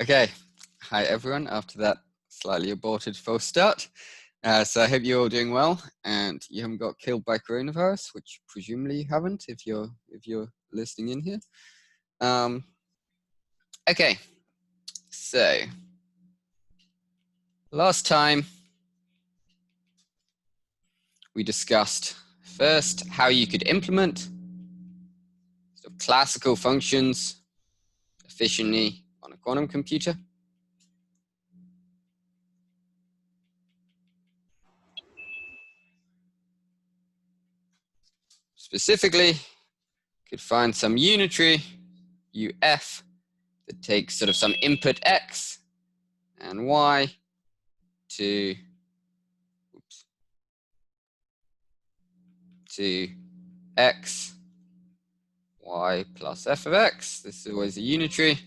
Okay, hi everyone. After that slightly aborted false start, so I hope you're all doing well and you haven't got killed by coronavirus, which presumably you haven't if you're listening in here. Okay, so last time we discussed first how you could implement classical functions efficiently on a quantum computer. Specifically, could find some unitary UF that takes sort of some input X and Y to X, Y plus F of X. This is always a unitary.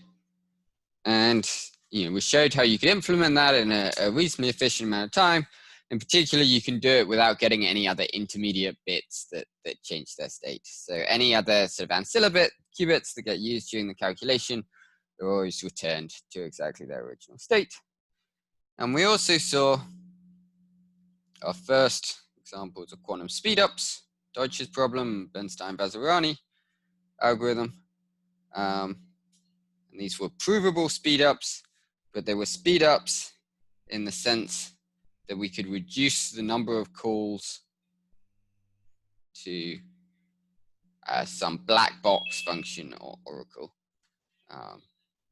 And we showed how you could implement that in a reasonably efficient amount of time. In particular, you can do it without getting any other intermediate bits that change their state. So any other sort of ancilla qubits that get used during the calculation are always returned to exactly their original state. And we also saw our first examples of quantum speedups, Deutsch's problem, Bernstein-Vazirani algorithm. And these were provable speedups, but they were speedups in the sense that we could reduce the number of calls to some black box function or oracle in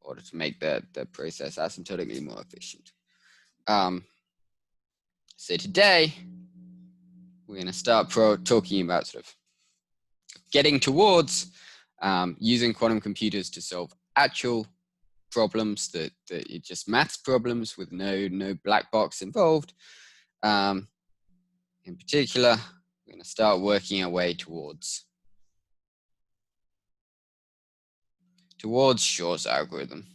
order to make the process asymptotically more efficient. So today, we're going to start talking about sort of getting towards using quantum computers to solve actual problems that are just maths problems with no black box involved. In particular, we're going to start working our way towards Shor's algorithm,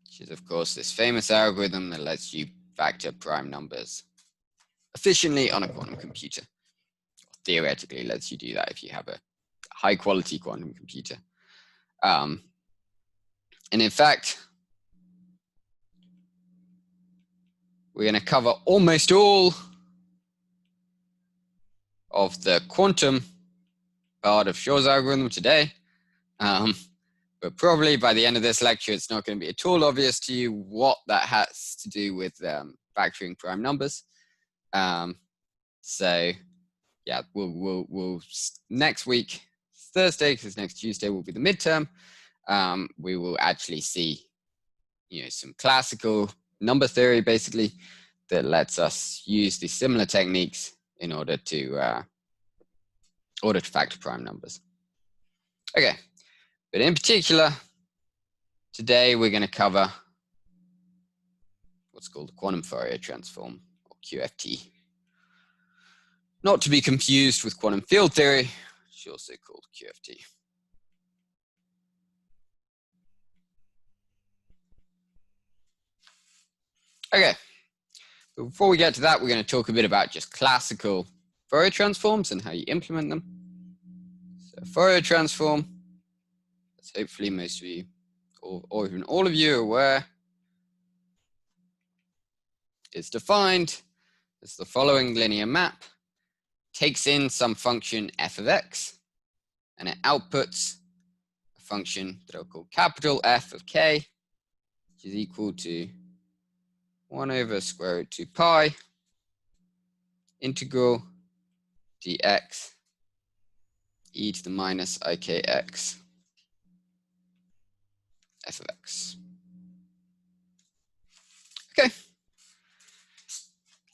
which is of course this famous algorithm that lets you factor prime numbers efficiently on a quantum computer. Theoretically lets you do that if you have a high quality quantum computer. And in fact, we're going to cover almost all of the quantum part of Shor's algorithm today. But probably by the end of this lecture, it's not going to be at all obvious to you what that has to do with factoring prime numbers. So yeah, we'll next week, Thursday, because next Tuesday will be the midterm. We will actually see, some classical number theory basically that lets us use these similar techniques in order to factor prime numbers. Okay, but in particular, today we're going to cover what's called the quantum Fourier transform, or QFT. Not to be confused with quantum field theory, which is also called QFT. Okay, but before we get to that, we're going to talk a bit about just classical Fourier transforms and how you implement them. So Fourier transform, as hopefully most of you, or even all of you are aware, is defined as the following linear map. Takes in some function f of x, and it outputs a function that I'll call capital F of k, which is equal to 1 over square root 2 pi integral dx e to the minus ikx f of x. Okay.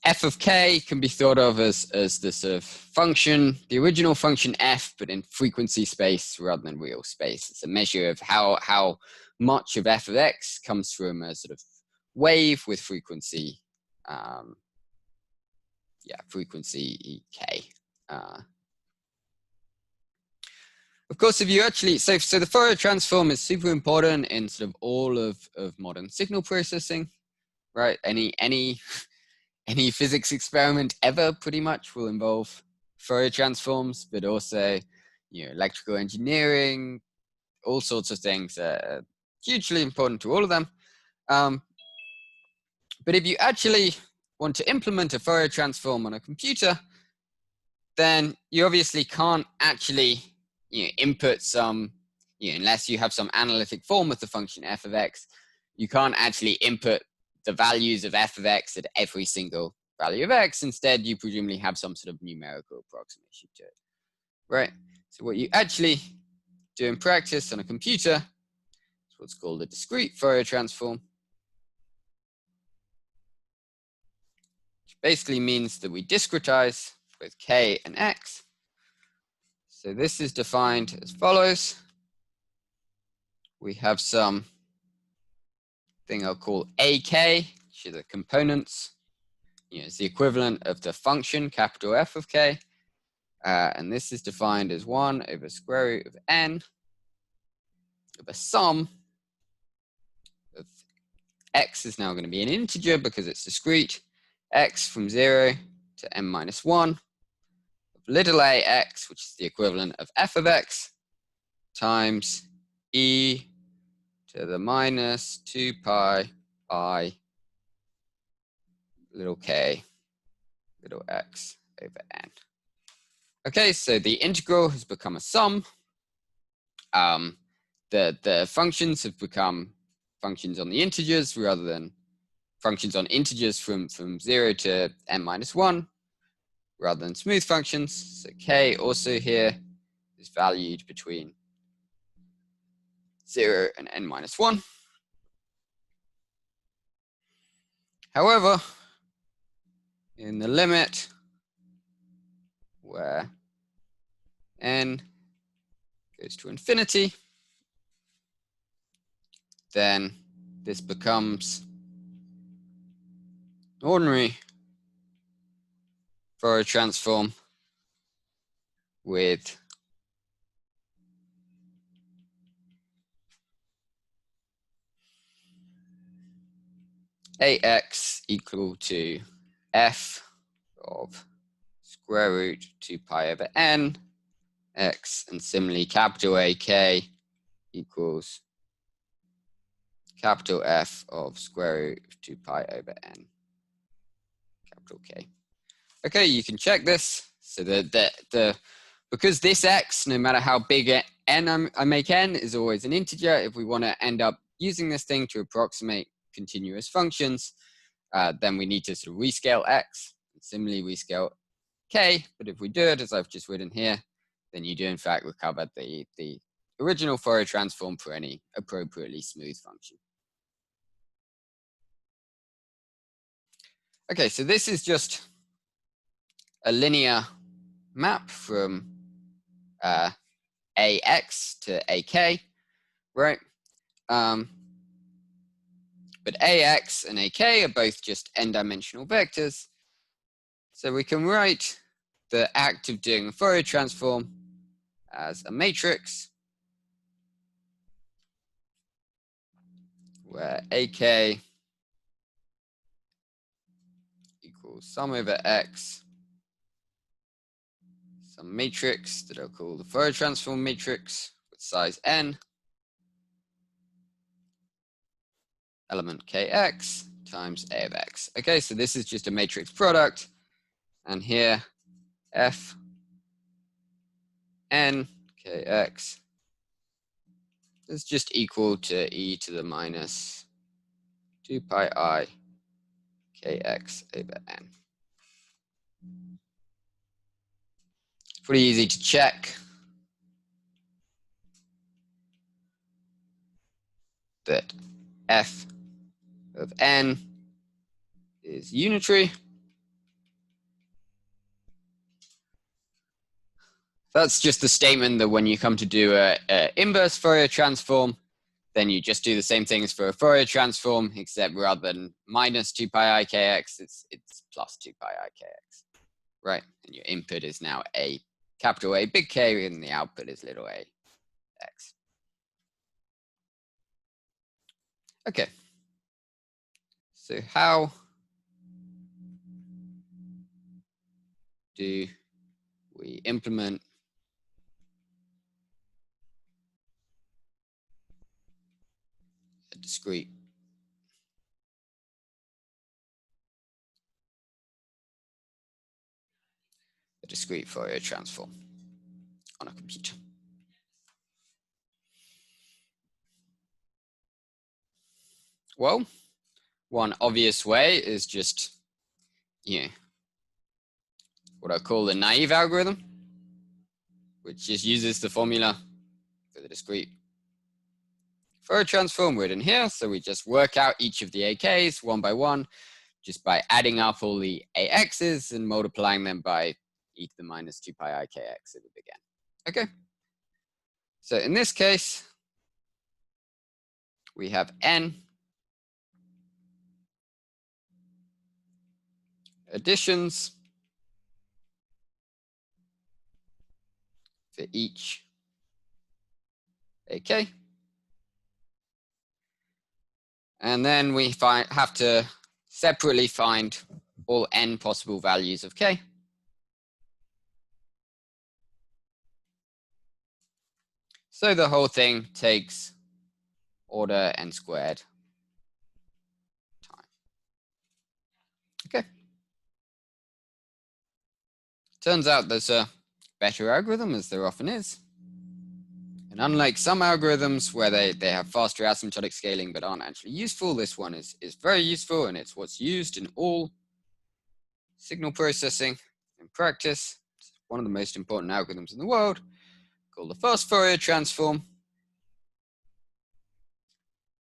F of k can be thought of as the sort of function, the original function f, but in frequency space rather than real space. It's a measure of how much of f of x comes from a sort of wave with frequency, frequency k. Of course, if you actually, so the Fourier transform is super important in sort of all of modern signal processing, right? Any physics experiment ever pretty much will involve Fourier transforms, but also, electrical engineering, all sorts of things, hugely important to all of them. But if you actually want to implement a Fourier transform on a computer, then you obviously can't actually input some, unless you have some analytic form of the function f of x, you can't actually input the values of f of x at every single value of x. Instead, you presumably have some sort of numerical approximation to it, right? So what you actually do in practice on a computer is what's called a discrete Fourier transform, which basically means that we discretize both k and x. So this is defined as follows. We have some thing I'll call AK, which are the components. It's the equivalent of the function capital F of k. And this is defined as 1 over square root of n of a sum of x is now going to be an integer because it's discrete, x from 0 to n minus 1 of little a x, which is the equivalent of f of x, times e to the minus 2 pi I little k little x over n. Okay, so the integral has become a sum. The functions have become functions on the integers rather than functions on integers from 0 to n minus 1 rather than smooth functions. So k also here is valued between 0 and n minus 1. However, in the limit where n goes to infinity, then this becomes an ordinary Fourier transform with ax equal to f of square root 2 pi over n x, and similarly capital AK equals capital F of square root of 2 pi over n capital K. Okay, you can check this. So because this x, no matter how big n I make n, is always an integer, if we want to end up using this thing to approximate continuous functions, then we need to sort of rescale x. Similarly, rescale k, but if we do it as I've just written here, then you do in fact recover the original Fourier transform for any appropriately smooth function. Okay, so this is just a linear map from ax to ak, right? But ax and ak are both just n-dimensional vectors. So we can write the act of doing a Fourier transform as a matrix where ak equals sum over x, some matrix that I'll call the Fourier transform matrix with size n, element kx times a of x. Okay, so this is just a matrix product, and here f n kx is just equal to e to the minus 2 pi I kx over n. Pretty easy to check that f of n is unitary. That's just the statement that when you come to do a inverse Fourier transform, then you just do the same thing as for a Fourier transform, except rather than minus 2 pi I kx, it's plus 2 pi I kx, right? And your input is now a capital A big K, and the output is little a x. Okay. So how do we implement discrete. A discrete Fourier transform on a computer. Well, one obvious way is just, what I call the naive algorithm, which just uses the formula for the discrete Fourier transform written here. So we just work out each of the AKs one by one, just by adding up all the AXs and multiplying them by e to the minus 2 pi I kx at the big N. Okay. So in this case, we have N additions for each AK. And then we have to separately find all N possible values of K. So the whole thing takes order N squared time. Okay. Turns out there's a better algorithm, as there often is. And unlike some algorithms where they have faster asymptotic scaling but aren't actually useful, this one is very useful, and it's what's used in all signal processing in practice. It's one of the most important algorithms in the world, called the fast Fourier transform.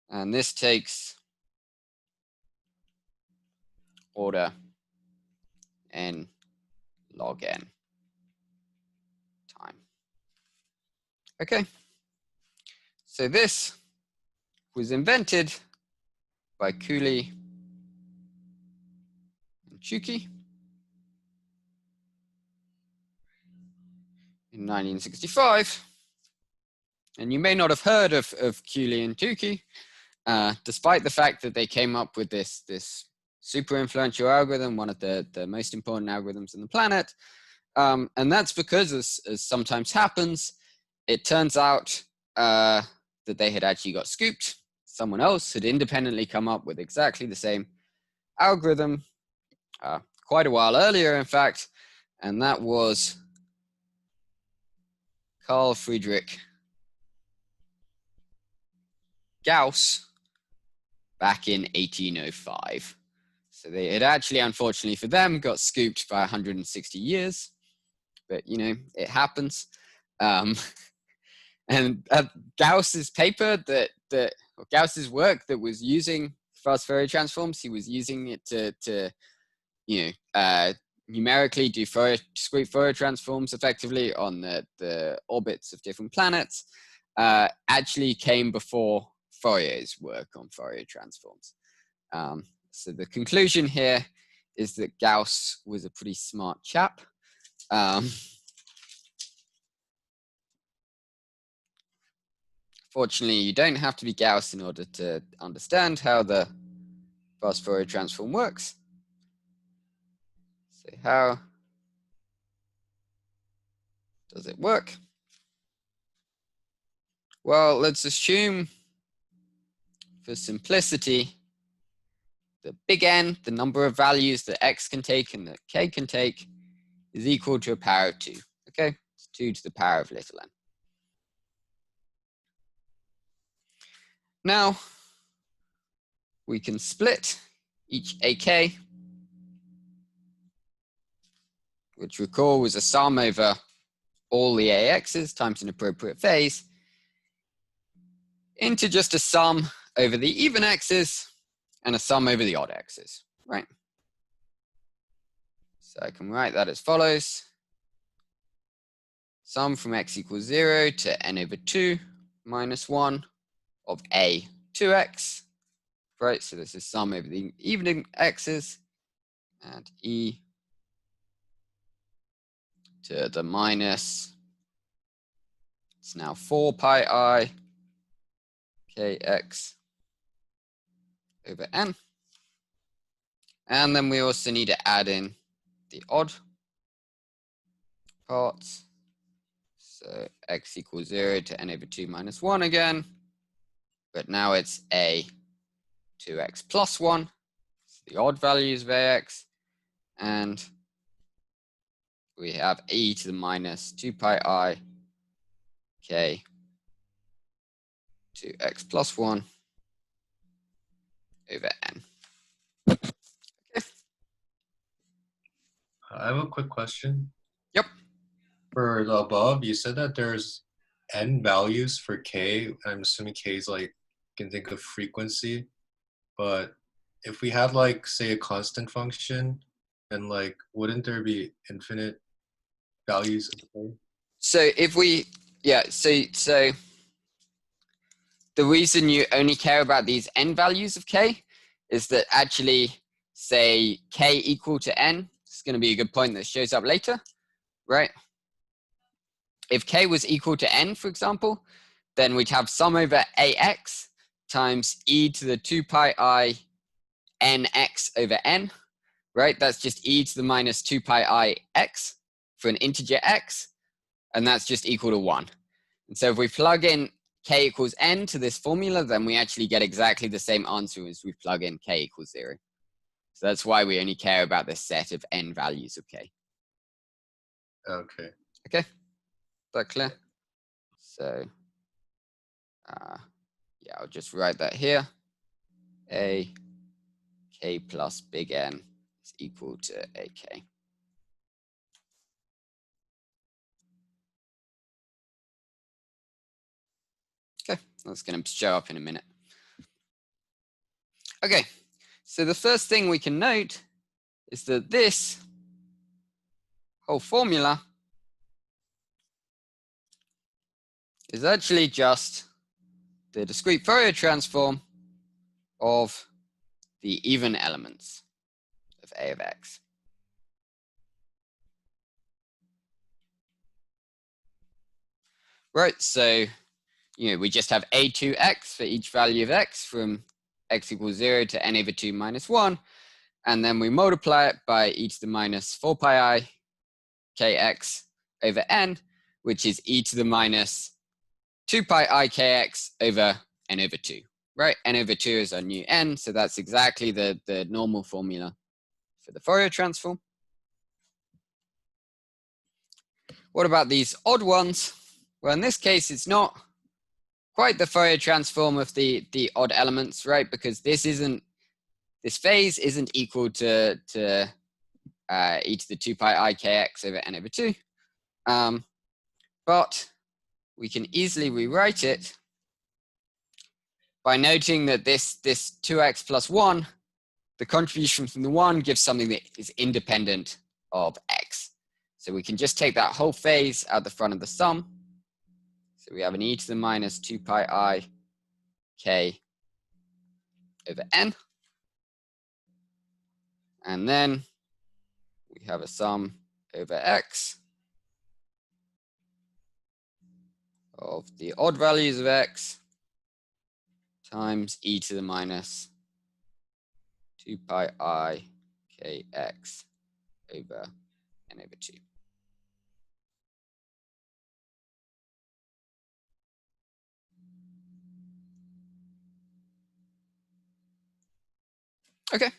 And this takes order N log N time. Okay. So this was invented by Cooley and Tukey in 1965. And you may not have heard of Cooley and Tukey, despite the fact that they came up with this super influential algorithm, one of the most important algorithms on the planet. And that's because, as sometimes happens, it turns out that they had actually got scooped. Someone else had independently come up with exactly the same algorithm quite a while earlier, in fact, and that was Carl Friedrich Gauss back in 1805. So they had actually, unfortunately for them, got scooped by 160 years, but it happens. And Gauss's paper or Gauss's work that was using fast Fourier transforms, he was using it to numerically do discrete Fourier transforms effectively on the orbits of different planets, actually came before Fourier's work on Fourier transforms. So the conclusion here is that Gauss was a pretty smart chap. Fortunately, you don't have to be Gauss in order to understand how the fast Fourier transform works. So how does it work? Well, let's assume, for simplicity, the big N, the number of values that X can take and that K can take, is equal to a power of 2. Okay, it's 2 to the power of little n. Now, we can split each AK, which recall was a sum over all the AXs times an appropriate phase, into just a sum over the even X's and a sum over the odd X's, right? So I can write that as follows. Sum from X equals 0 to N over 2 minus 1 of A 2X, right? So this is sum over the even X's, and E to the minus, it's now 4 pi I kx over n. And then we also need to add in the odd parts. So x equals 0 to n over 2 minus 1 again. but now it's a 2x plus 1, the odd values of ax, and we have e to the minus 2 pi I k 2x plus 1 over n. I have a quick question. Yep. For the above, you said that there's n values for k. I'm assuming k is like, you can think of frequency. But if we had like, say, a constant function, then like, wouldn't there be infinite values of k? So if we, yeah, so the reason you only care about these n values of k is that actually, say k equal to n, it's going to be a good point that shows up later, right? If k was equal to n, for example, then we'd have sum over ax times e to the 2 pi I nx over n, right? That's just e to the minus 2 pi I x for an integer x, and that's just equal to 1. And so if we plug in k equals n to this formula, then we actually get exactly the same answer as we plug in k equals 0. So that's why we only care about this set of n values of k. Okay. Okay, is that clear? So yeah, I'll just write that here. A k plus big N is equal to ak. Okay, that's going to show up in a minute. Okay, so the first thing we can note is that this whole formula is actually just the discrete Fourier transform of the even elements of A of x. Right, so we just have a2x for each value of x from x equals 0 to n over 2 minus 1, and then we multiply it by e to the minus 4 pi I kx over n, which is e to the minus 2 pi I kx over n over 2. Right, n over 2 is our new n, so that's exactly the normal formula for the Fourier transform. What about these odd ones? Well, in this case, it's not quite the Fourier transform of the odd elements, right? Because this phase isn't equal to e to the 2 pi I kx over n over 2. But we can easily rewrite it by noting that this 2x plus 1, the contribution from the 1 gives something that is independent of x. So we can just take that whole phase out the front of the sum. So we have an e to the minus 2 pi I k over n. And then we have a sum over x of the odd values of x times e to the minus 2 pi I kx over n over 2. Okay.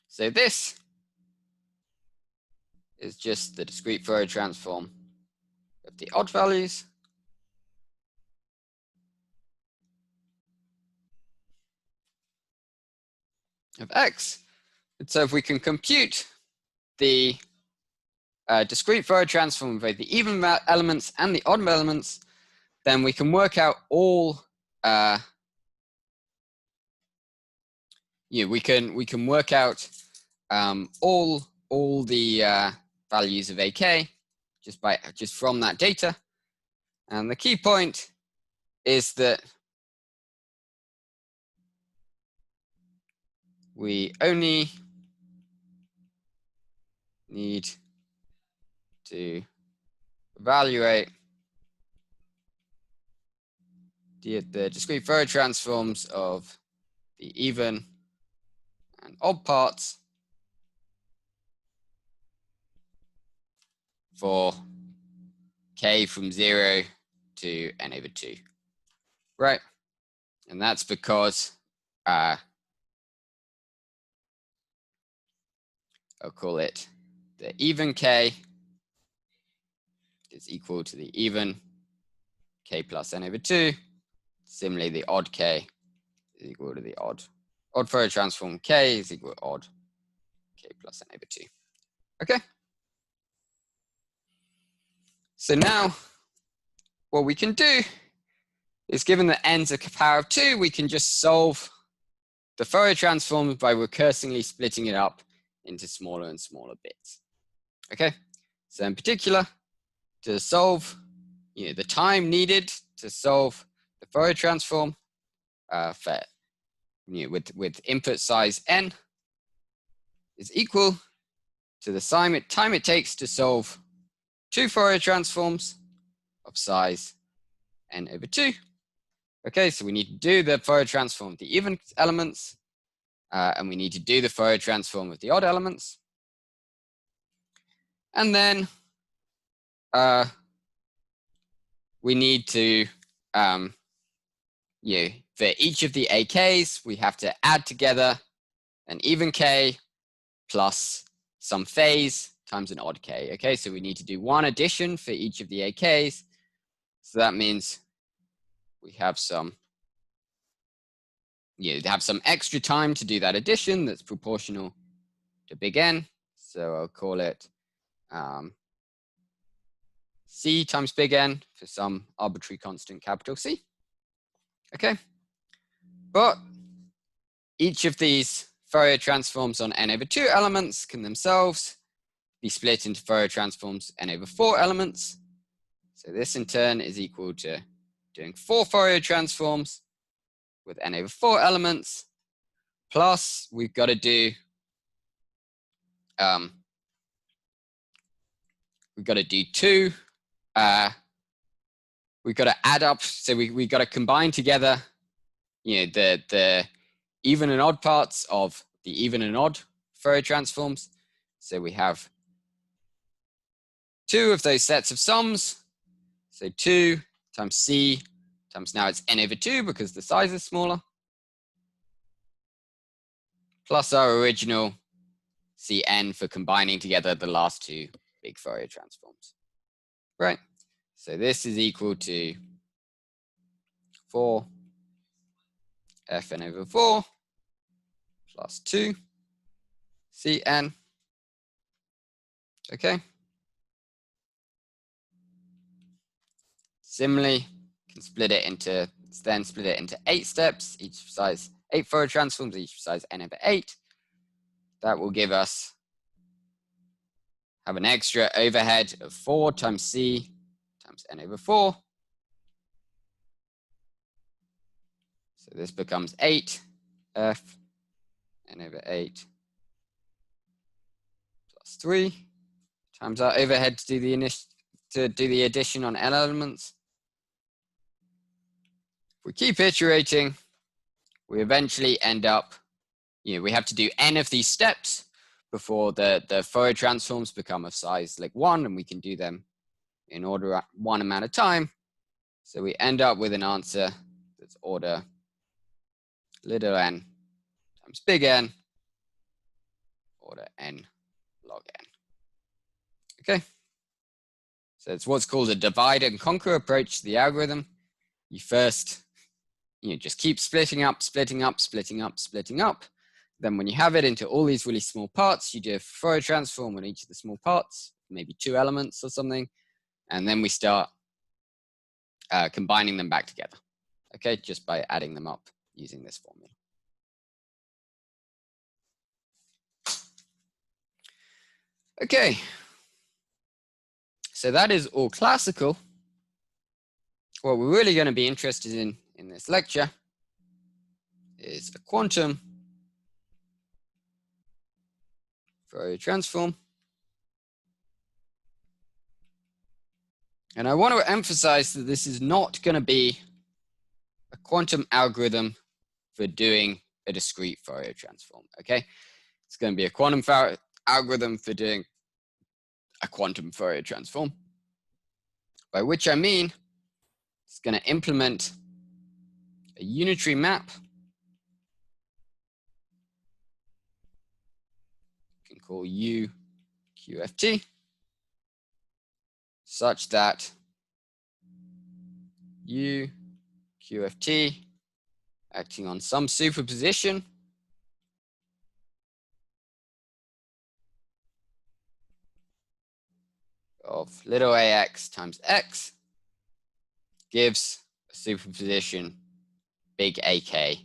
So this is just the discrete Fourier transform of the odd values of x. And so if we can compute the discrete Fourier transform of both the even elements and the odd elements, then we can work out all we can work out all the values of ak just from that data. And the key point is that we only need to evaluate the discrete Fourier transforms of the even and odd parts for k from 0 to n over 2. Right? And that's because I'll call it the even k is equal to the even k plus n over 2. Similarly, the odd k is equal to the odd Fourier transform k is equal to odd k plus n over 2. Okay. So now what we can do is, given that n's a power of 2, we can just solve the Fourier transform by recursively splitting it up into smaller and smaller bits. Okay. So in particular, to solve the time needed to solve the Fourier transform for with input size n is equal to the time it takes to solve 2 Fourier transforms of size n over 2. Okay, so we need to do the Fourier transform of the even elements, and we need to do the Fourier transform of the odd elements. And then we need to, for each of the AKs, we have to add together an even k plus some phase times an odd k. Okay, so we need to do one addition for each of the AKs. So that means we have some, have some extra time to do that addition that's proportional to big N. So I'll call it C times big N for some arbitrary constant capital C. Okay, but each of these Fourier transforms on n over 2 elements can themselves be split into Fourier transforms n over 4 elements. So this in turn is equal to doing 4 Fourier transforms with n over 4 elements, plus we've got to do two. We've got to add up, so we've got to combine together the even and odd parts of the even and odd Fourier transforms. So we have 2 of those sets of sums. So 2 times C times, now it's n over 2 because the size is smaller, plus our original Cn for combining together the last 2 big Fourier transforms. Right, so this is equal to 4 Fn over 4 plus 2 Cn. Okay. Similarly, you can split it into 8 steps, each size 8 Fourier transforms, each size n over 8. That will give us have an extra overhead of 4 times C times n over 4. So this becomes 8 F n over 8 plus 3 times our overhead to do the addition on n elements. If we keep iterating, we eventually end up, we have to do n of these steps before the Fourier transforms become of size like 1, and we can do them in order at 1 amount of time. So we end up with an answer that's order little n times big N, order n log n. Okay, so it's what's called a divide and conquer approach to the algorithm. You first, just keep splitting up. Then when you have it into all these really small parts, you do a Fourier transform on each of the small parts, maybe 2 elements or something, and then we start combining them back together, okay, just by adding them up using this formula. Okay, so that is all classical. What we're really going to be interested in this lecture is a quantum Fourier transform. And I want to emphasize that this is not going to be a quantum algorithm for doing a discrete Fourier transform, okay? It's going to be a quantum algorithm for doing a quantum Fourier transform, by which I mean it's going to implement a unitary map. You can call U QFT such that U QFT acting on some superposition of little ax times x gives a superposition big AK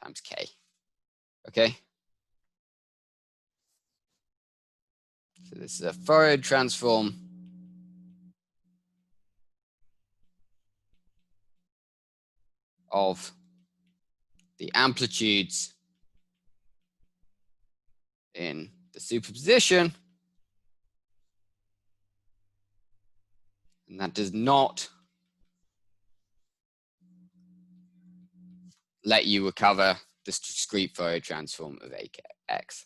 times K. Okay? So this is a Fourier transform of the amplitudes in the superposition, and that does not let you recover this discrete Fourier transform of AX.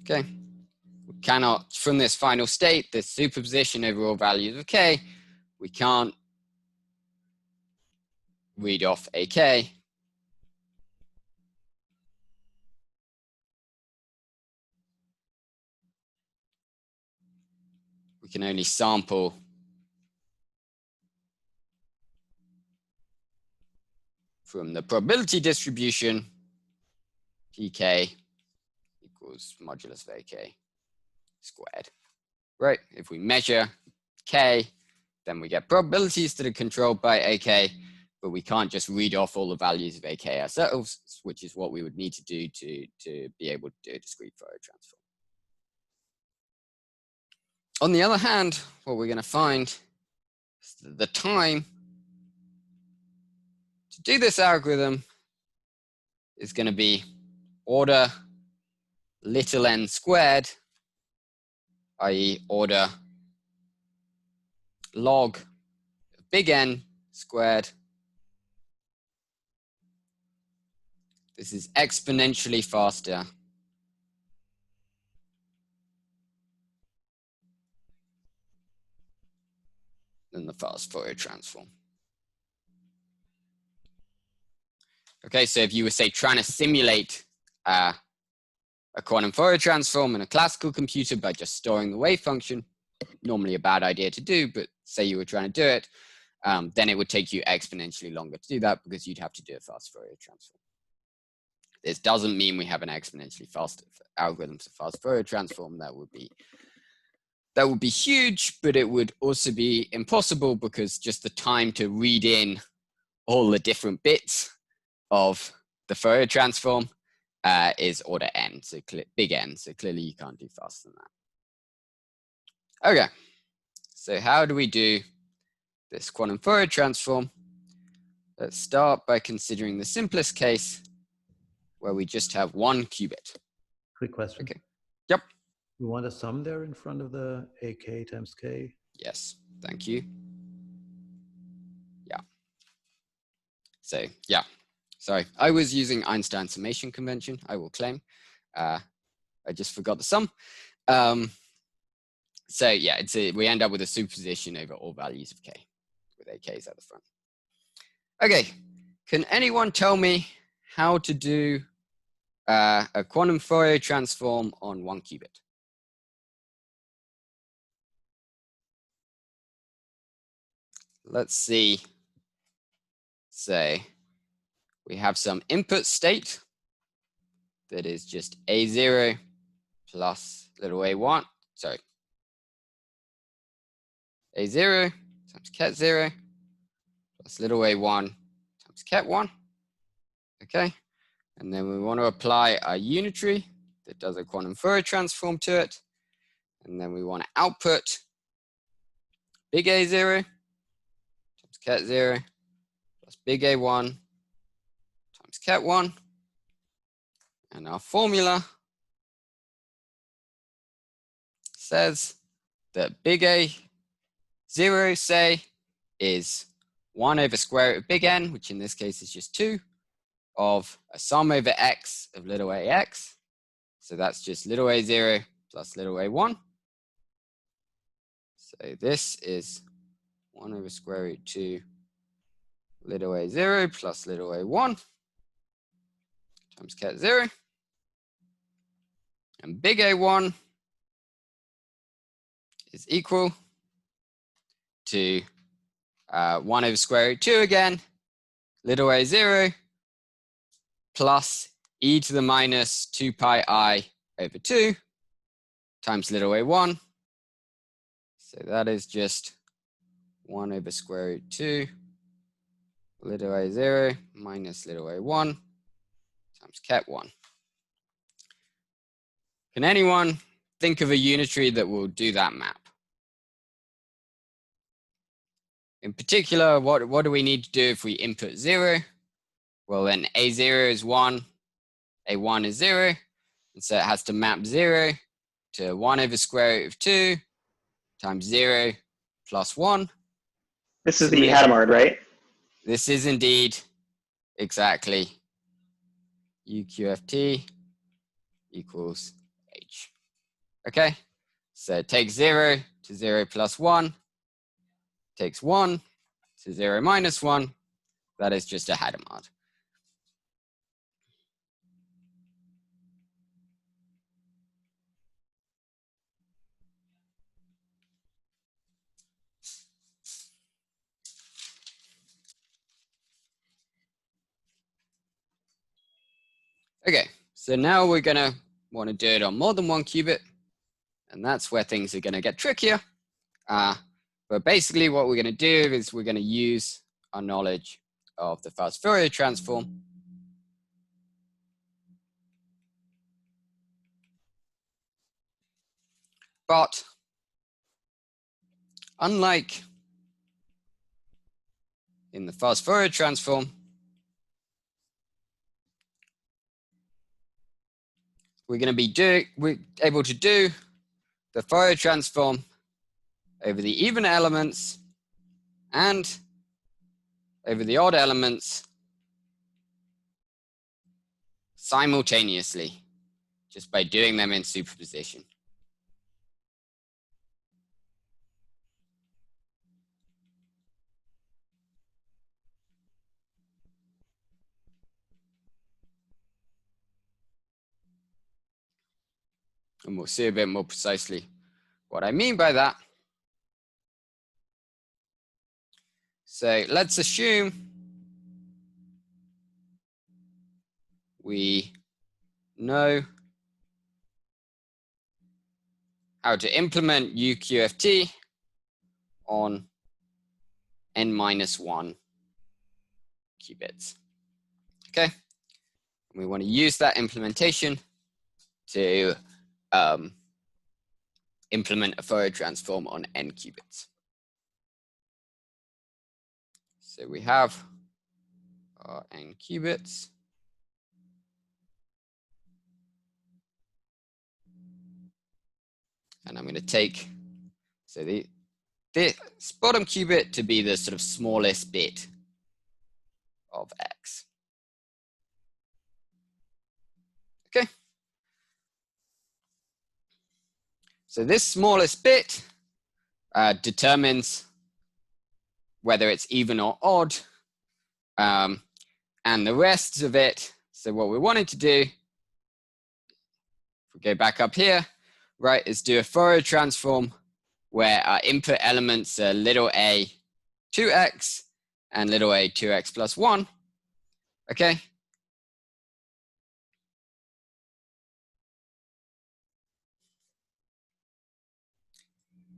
Okay, we cannot, from this final state, this superposition over all values of K, we can't read off AK. We can only sample from the probability distribution, PK equals modulus of AK squared. Right, if we measure K, then we get probabilities that are controlled by AK, but we can't just read off all the values of AK ourselves, which is what we would need to do to be able to do a discrete Fourier transform. On the other hand, what we're going to find is that the time to do this algorithm is going to be order little n squared, i.e. order log of big N squared. This is exponentially faster than the fast Fourier transform. Okay, so if you were, say, trying to simulate a quantum Fourier transform in a classical computer by just storing the wave function, normally a bad idea to do, but say you were trying to do it, then it would take you exponentially longer to do that because you'd have to do a fast Fourier transform. This doesn't mean we have an exponentially fast algorithm for fast Fourier transform. That would be huge, but it would also be impossible because just the time to read in all the different bits of the Fourier transform is order n, so big N. So clearly you can't do faster than that. Okay, so how do we do this quantum Fourier transform? Let's start by considering the simplest case where we just have one qubit. Quick question. Okay. Yep. You want a sum there in front of the AK times K? Yes, thank you. Yeah. So, yeah. Sorry, I was using Einstein's summation convention, I will claim. I just forgot the sum. So yeah, we end up with a superposition over all values of K with AKs at the front. Okay, can anyone tell me how to do a quantum Fourier transform on one qubit? Let's see. Say we have some input state that is just A0 plus little a1, sorry. A0 times ket0 plus little a1 times ket1. Okay, and then we want to apply a unitary that does a quantum Fourier transform to it. And then we want to output big A0 times ket0 plus big A1 times ket1. And our formula says that big A0, say, is 1 over square root of big N, which in this case is just 2, of a sum over x of little ax. So that's just little a0 plus little a1. So this is 1 over square root 2 little a0 plus little a1 times ket 0. And big A1 is equal to 1 over square root 2 again, little a0 plus e to the minus 2 pi I over 2 times little a1. So that is just 1 over square root 2 little a0 minus little a1 times ket 1. Can anyone think of a unitary that will do that map? In particular, what do we need to do if we input 0? Well, then a0 is 1, a1 is 0, and so it has to map 0 to 1 over square root of 2 times 0 plus 1. This is the Hadamard, right? This is indeed exactly UQFT equals H. Okay, so it takes 0 to 0 plus 1, takes 1 to 0 minus 1. That is just a Hadamard. Okay, so now we're going to want to do it on more than one qubit, and that's where things are going to get trickier. But basically what we're going to do is we're going to use our knowledge of the fast Fourier transform. But unlike in the fast Fourier transform, we're able to do the Fourier transform over the even elements and over the odd elements simultaneously, just by doing them in superposition. And we'll see a bit more precisely what I mean by that. So let's assume we know how to implement UQFT on n-1 qubits. Okay, we want to use that implementation to implement a Fourier transform on n qubits. So we have our n qubits. And I'm going to take, so this bottom qubit to be the sort of smallest bit of X. Okay. So this smallest bit determines whether it's even or odd. And the rest of it, so what we're wanting to do, if we go back up here, right, is do a Fourier transform where our input elements are little a 2x and little a 2x plus 1. Okay.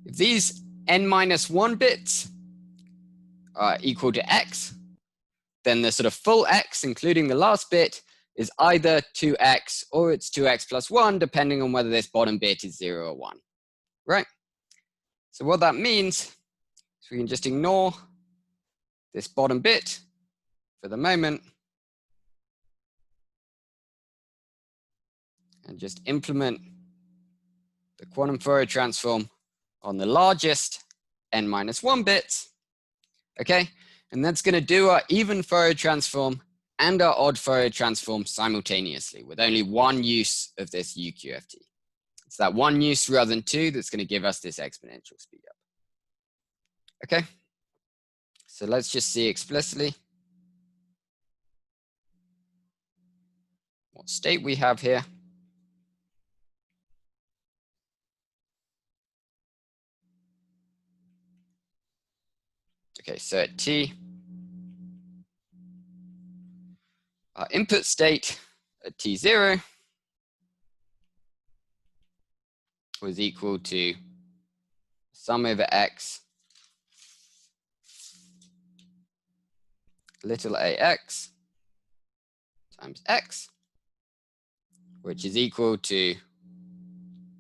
If these n-1 bits are equal to x, then the sort of full x, including the last bit, is either 2x or it's 2x plus 1, depending on whether this bottom bit is 0 or 1, right? So what that means is we can just ignore this bottom bit for the moment and just implement the quantum Fourier transform on the largest n-1 bits, okay? And that's going to do our even Fourier transform and our odd Fourier transform simultaneously with only one use of this UQFT. It's that one use rather than two that's going to give us this exponential speed up. Okay, so let's just see explicitly what state we have here. Okay, so at t, our input state at t0 was equal to sum over x little ax times x, which is equal to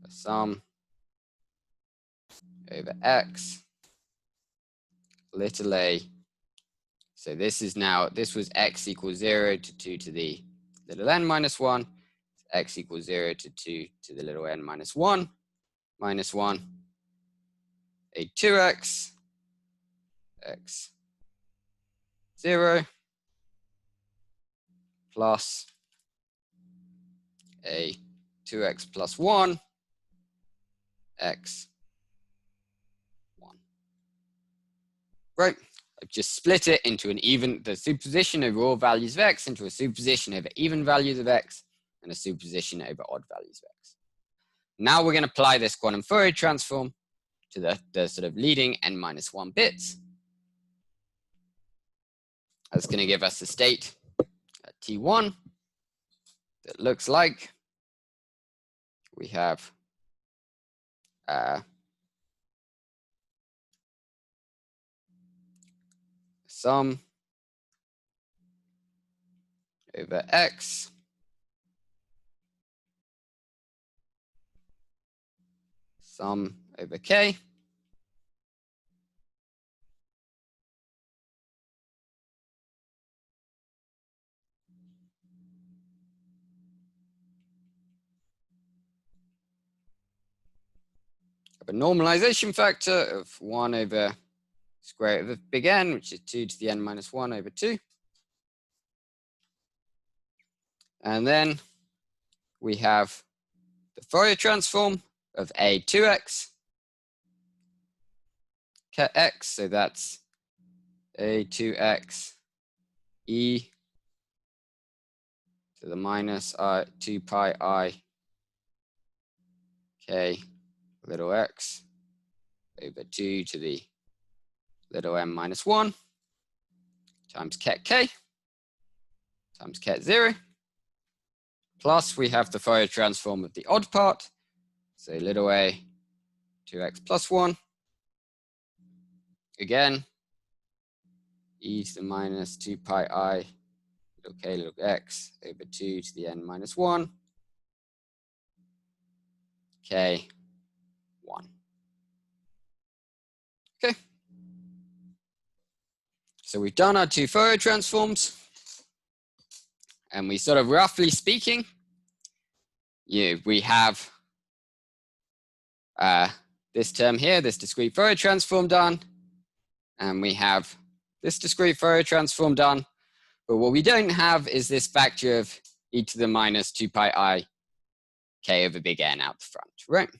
a sum over x little a. So this is now, this was x equals 0 to 2 to the little n minus 1, x equals 0 to 2 to the little n minus 1, minus 1, a 2x, x 0, plus a 2x plus 1, x 1. Right, I've just split it into an even, the superposition over all values of x into a superposition over even values of x and a superposition over odd values of x. Now we're going to apply this quantum Fourier transform to the sort of leading n minus 1 bits. That's going to give us a state at t1 that looks like we have sum over x sum over k of a normalization factor of 1 over square root of big N, which is 2 to the n minus 1 over 2. And then we have the Fourier transform of a2x x, so that's a2x e to the minus 2 pi I k little x over 2 to the little m minus 1 times ket k times ket 0, plus we have the Fourier transform of the odd part, so little a 2x plus 1, again e to the minus 2 pi I little k little x over 2 to the n minus 1 k 1. Okay, so we've done our two Fourier transforms, and we sort of, roughly speaking, we have this term here, this discrete Fourier transform done, and we have this discrete Fourier transform done, but what we don't have is this factor of e to the minus 2 pi I k over big N out the front, right?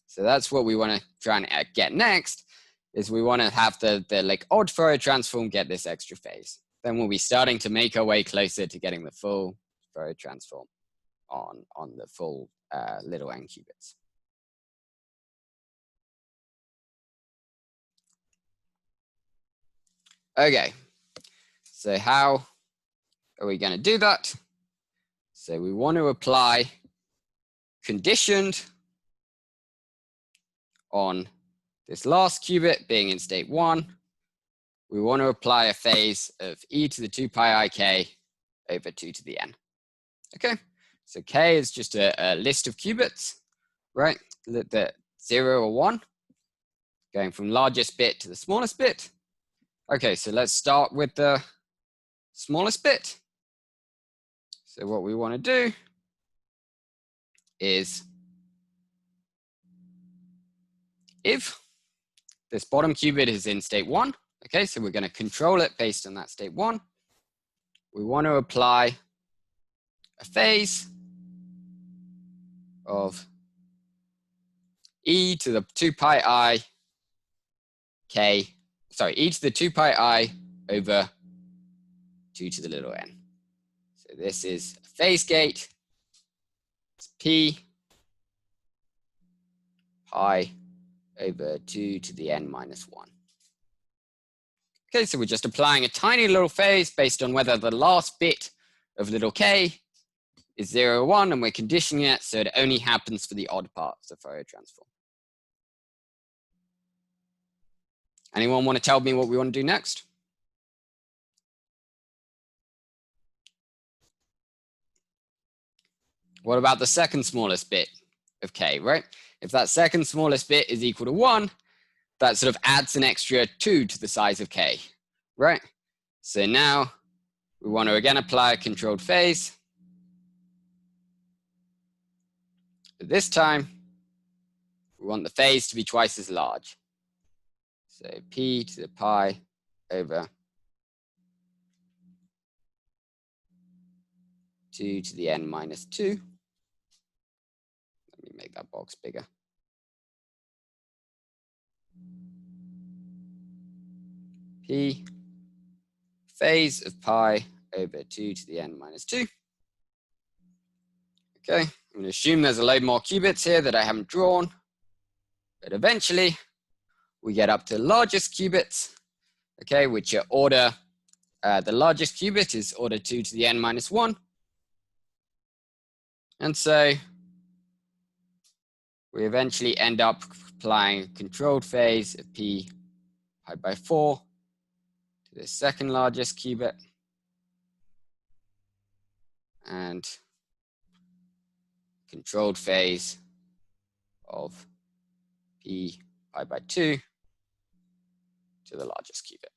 So that's what we want to try and get next, is we want to have the like odd Fourier transform get this extra phase. Then we'll be starting to make our way closer to getting the full Fourier transform on the full little n qubits. Okay, so how are we going to do that? So we want to apply conditioned on this last qubit being in state 1. We want to apply a phase of e to the 2 pi I k over 2 to the n. Okay, so k is just a list of qubits, right? The 0 or 1, going from largest bit to the smallest bit. Okay, so let's start with the smallest bit. So what we want to do is, if this bottom qubit is in state 1, okay, so we're going to control it based on that state 1. We want to apply a phase of e to the 2 pi I k e to the 2 pi I over 2 to the little n. So this is a phase gate. It's p pi over 2 to the n minus 1. Okay, so we're just applying a tiny little phase based on whether the last bit of little k is 0 or 1, and we're conditioning it so it only happens for the odd part of the Fourier transform. Anyone want to tell me what we want to do next? What about the second smallest bit of k, right? If that second smallest bit is equal to 1, that sort of adds an extra 2 to the size of k, right? So now we want to again apply a controlled phase. But this time, we want the phase to be twice as large. So p to the pi over 2 to the n minus 2. Let me make that box bigger. P phase of pi over 2 to the n minus 2. Okay, I'm going to assume there's a load more qubits here that I haven't drawn, but eventually we get up to largest qubits, okay, which are order, the largest qubit is order 2 to the n minus 1. And so we eventually end up applying a controlled phase of p pi by 4 to the second largest qubit, and controlled phase of p pi by 2 to the largest qubit.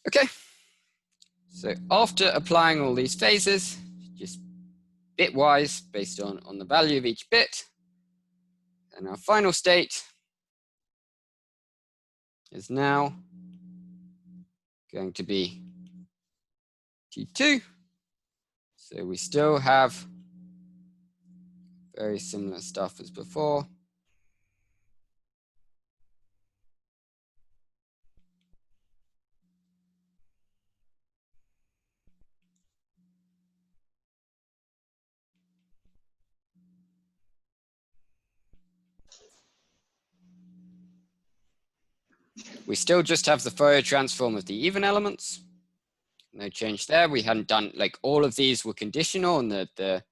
Okay, so after applying all these phases, just bitwise based on the value of each bit, and our final state is now going to be T2. So we still have very similar stuff as before. We still just have the Fourier transform of the even elements. No change there. We hadn't done, like, all of these were conditional and the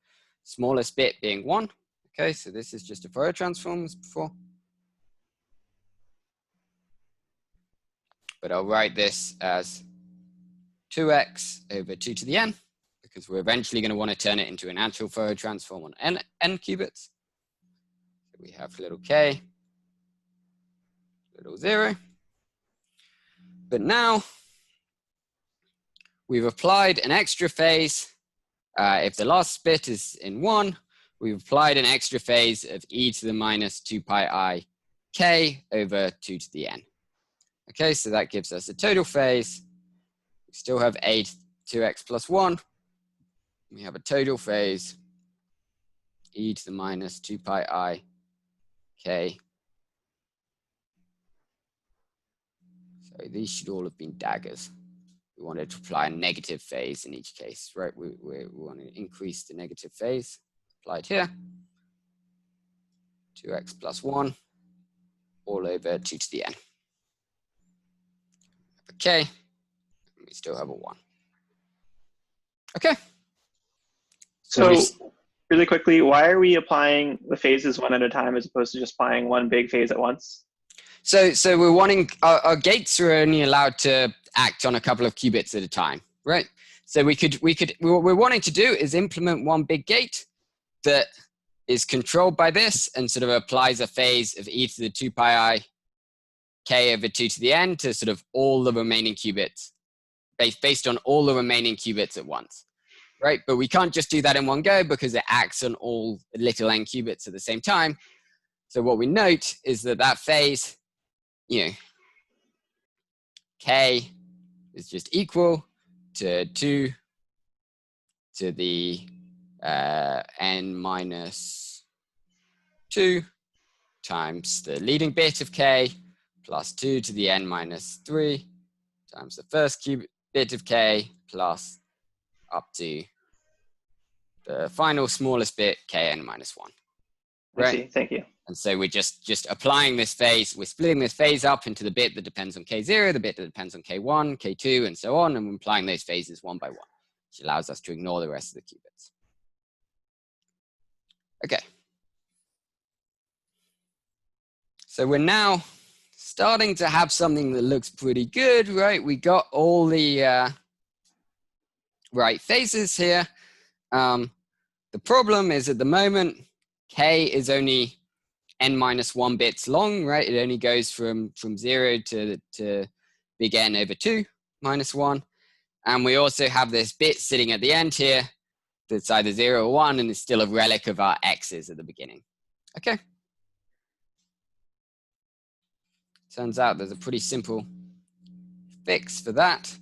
smallest bit being 1. Okay, so this is just a Fourier transform as before. But I'll write this as 2x over 2 to the n, because we're eventually going to want to turn it into an actual Fourier transform on n qubits. So we have little k, little 0. But now we've applied an extra phase. If the last bit is in 1, we've applied an extra phase of e to the minus 2 pi I k over 2 to the n. Okay, so that gives us a total phase. We still have a 2x plus 1. We have a total phase e to the minus 2 pi I k. So these should all have been daggers. We wanted to apply a negative phase in each case, right? We want to increase the negative phase. Applied here. 2x plus 1 all over 2 to the n. Okay, we still have a 1. Okay. So really quickly, why are we applying the phases one at a time as opposed to just applying one big phase at once? So we're wanting, our gates are only allowed to act on a couple of qubits at a time, right? So what we're wanting to do is implement one big gate that is controlled by this and sort of applies a phase of e to the 2 pi I k over 2 to the n to sort of all the remaining qubits, based on all the remaining qubits at once, right? But we can't just do that in one go because it acts on all little n qubits at the same time. So what we note is that that phase, you know, k is just equal to 2 to the n minus 2 times the leading bit of k plus 2 to the n minus 3 times the first bit of k plus up to the final smallest bit, kn minus 1. I see. Thank you. And so we're just applying this phase. We're splitting this phase up into the bit that depends on k0, the bit that depends on k1, k2, and so on, and we're applying those phases one by one, which allows us to ignore the rest of the qubits. Okay. So we're now starting to have something that looks pretty good, right? We got all the right phases here. The problem is at the moment, k is only n minus 1 bits long, right? It only goes from 0 to big N over 2 minus 1. And we also have this bit sitting at the end here that's either 0 or 1 and is still a relic of our x's at the beginning. Okay. Turns out there's a pretty simple fix for that,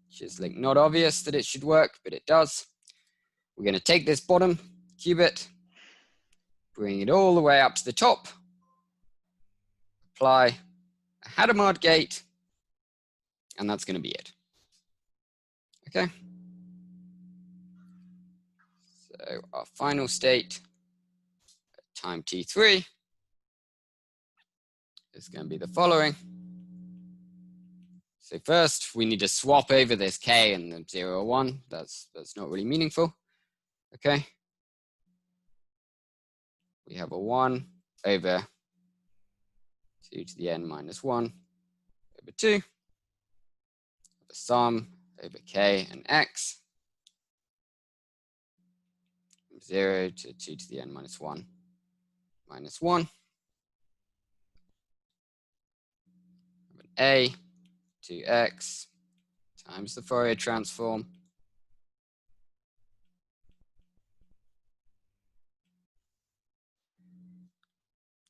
which is like not obvious that it should work, but it does. We're going to take this bottom qubit, bring it all the way up to the top, apply a Hadamard gate, and that's going to be it. Okay. So our final state at time t3 is going to be the following. So first, we need to swap over this k and the 0 or 1. That's not really meaningful. Okay. We have a 1 over 2 to the n minus 1 over 2. The sum over k and x. 0 to 2 to the n minus 1 minus 1. A to x times the Fourier transform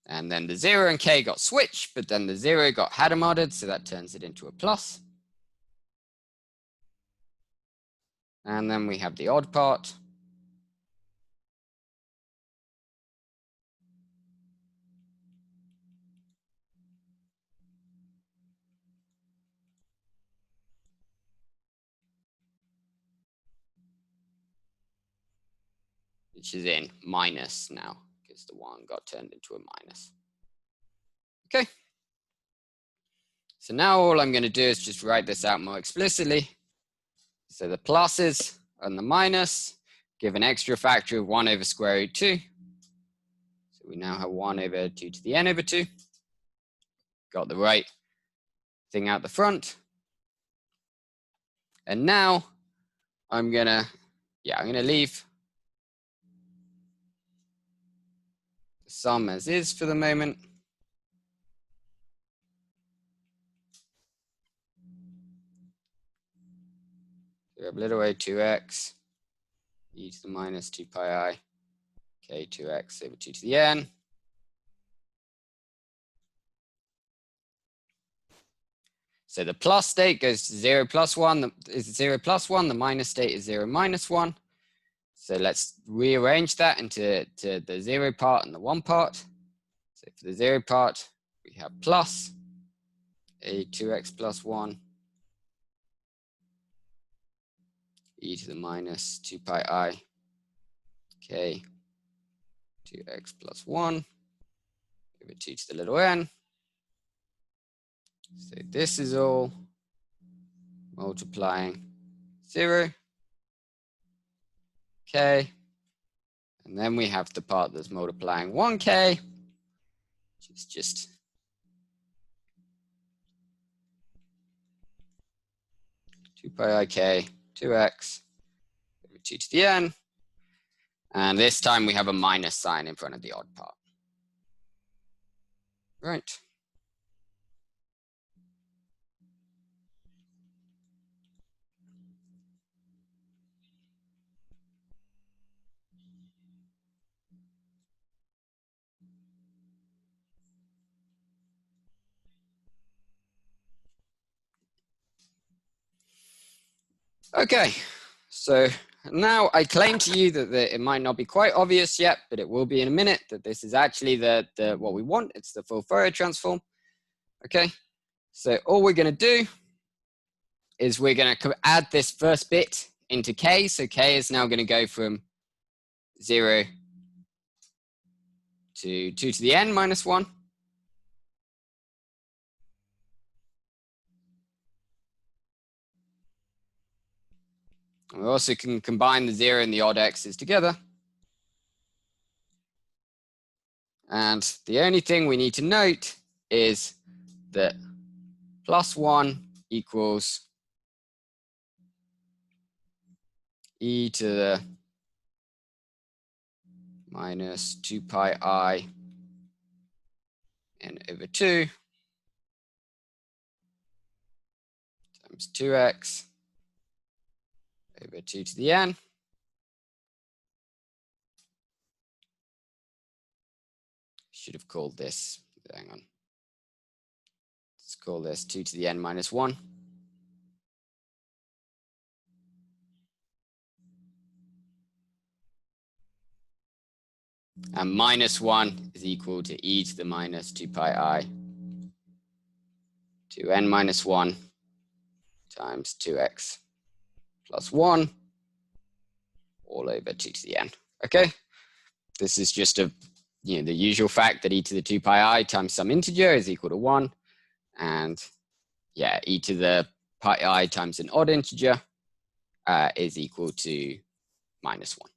and then the 0 and k got switched, but then the 0 got Hadamarded, so that turns it into a plus. And then we have the odd part. Which is in minus now, because the 1 got turned into a minus. Okay. So now all I'm going to do is just write this out more explicitly. So the pluses and the minus give an extra factor of 1 over square root 2. So we now have 1 over 2 to the n over 2. Got the right thing out the front. And now I'm going to leave the sum as is for the moment. We have little a 2x e to the minus 2 pi I k 2x over 2 to the n. So the plus state goes to 0 plus 1, is 0 plus 1, the minus state is 0 minus 1. So let's rearrange that into the 0 part and the 1 part. So for the 0 part, we have plus a 2x plus 1 e to the minus 2 pi I k 2x plus 1 over 2 to the little n. So this is all multiplying 0, k, and then we have the part that's multiplying 1k, which is just two pi I k 2x over 2 to the n, and this time we have a minus sign in front of the odd part. Right. Okay, so now I claim to you that it might not be quite obvious yet, but it will be in a minute, that this is actually what we want. It's the full Fourier transform. Okay, so all we're going to do is we're going to add this first bit into k. So k is now going to go from 0 to 2 to the n minus 1. We also can combine the 0 and the odd x's together. And the only thing we need to note is that plus 1 equals e to the minus 2 pi I n over 2 times 2x over 2 to the n. Should have called this, hang on. Let's call this 2 to the n minus 1. And minus 1 is equal to e to the minus 2 pi I to n minus 1 times 2x plus 1 all over 2 to the n. Okay, this is just the usual fact that e to the 2 pi I times some integer is equal to 1. And yeah, e to the pi I times an odd integer is equal to minus 1.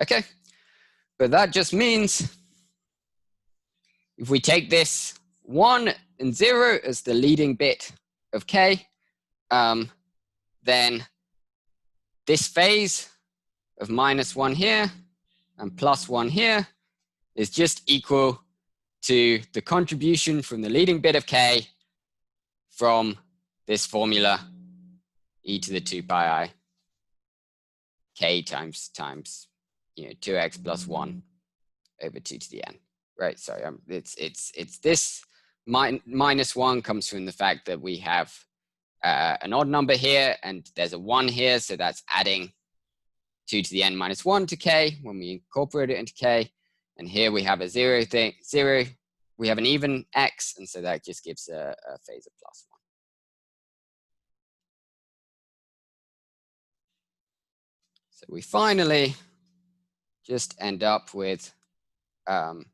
Okay, but that just means if we take this 1 and 0 as the leading bit of k, then this phase of minus 1 here and plus 1 here is just equal to the contribution from the leading bit of k from this formula e to the 2 pi I k times 2x plus 1 over 2 to the n. Right, sorry, it's this minus 1 comes from the fact that we have an odd number here and there's a 1 here, so that's adding 2 to the n minus 1 to k when we incorporate it into k. And here we have a 0 thing, 0, we have an even x, and so that just gives a phase of plus 1. So we finally just end up with, let's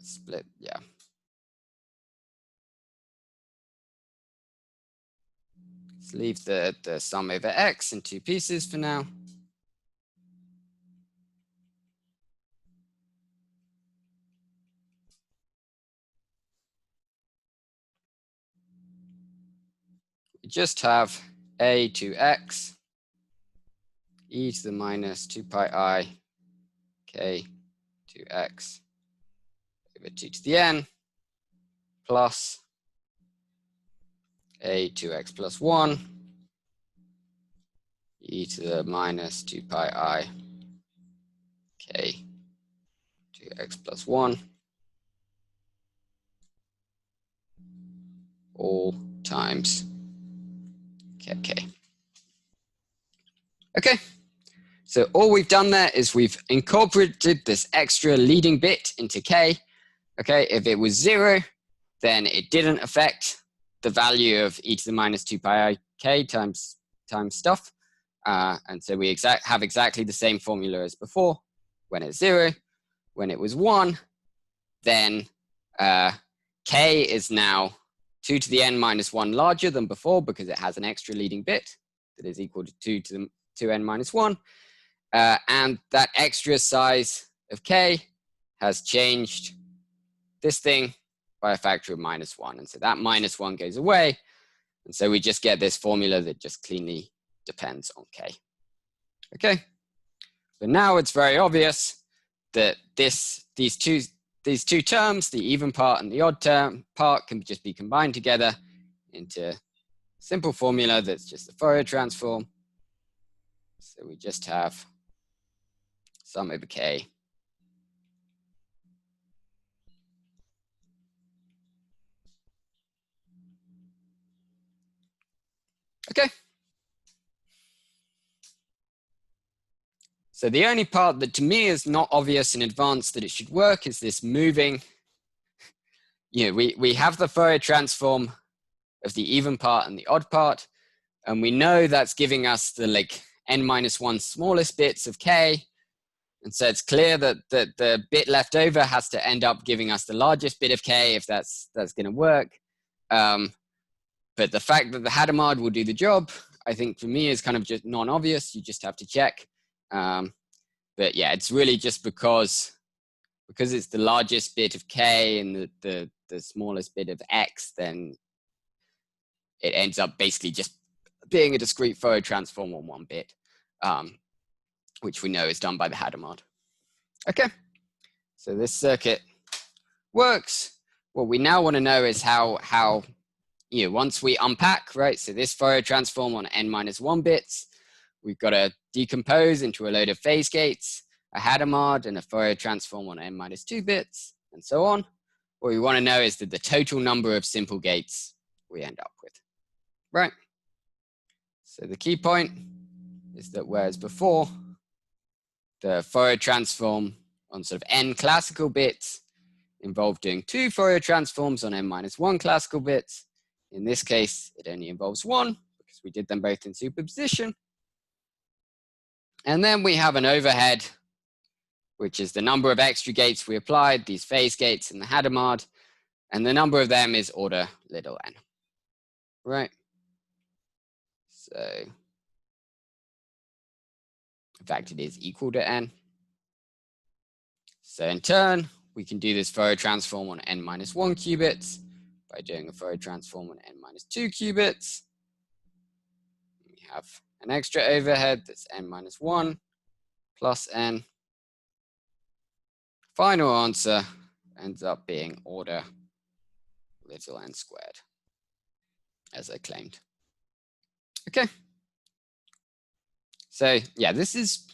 split, yeah. Let's leave the sum over x in 2 pieces for now. We just have a to x e to the minus 2 pi I k to x over 2 to the n plus a to x plus 1 e to the minus 2 pi I k to x plus 1 all times kk. Okay, so all we've done there is we've incorporated this extra leading bit into k. Okay, if it was 0, then it didn't affect the value of e to the minus 2 pi I k times stuff. And so we have exactly the same formula as before. When it's 0, when it was 1, then k is now 2 to the n minus 1 larger than before because it has an extra leading bit that is equal to 2 to the 2n minus 1. And that extra size of k has changed this thing by a factor of minus 1. And so that minus 1 goes away. And so we just get this formula that just cleanly depends on k. Okay, but now it's very obvious that these two terms, the even part and the odd term part, can just be combined together into a simple formula that's just the Fourier transform. So we just have sum over k Okay. So the only part that to me is not obvious in advance that it should work is this moving. We have the Fourier transform of the even part and the odd part, and we know that's giving us the like n-1 smallest bits of k. And so it's clear that the bit left over has to end up giving us the largest bit of k if that's going to work. But the fact that the Hadamard will do the job, I think for me is kind of just non-obvious. You just have to check. But yeah, it's really just because it's the largest bit of k and the smallest bit of x, then it ends up basically just being a discrete Fourier transform on one bit, which we know is done by the Hadamard. Okay, so this circuit works. What we now want to know is how once we unpack, right, so this Fourier transform on n-1 bits, we've got to decompose into a load of phase gates, a Hadamard, and a Fourier transform on n-2 bits, and so on. What we want to know is that the total number of simple gates we end up with, right? So the key point is that whereas before, the Fourier transform on sort of n classical bits involved doing 2 Fourier transforms on n-1 classical bits, in this case, it only involves 1 because we did them both in superposition. And then we have an overhead, which is the number of extra gates we applied, these phase gates in the Hadamard, and the number of them is order little n, right? So, in fact, it is equal to n. So in turn, we can do this Fourier transform on n-1 qubits by doing a Fourier transform on n-2 qubits. We have an extra overhead that's n-1 plus n. Final answer ends up being order little n squared, as I claimed. Okay. So yeah, this is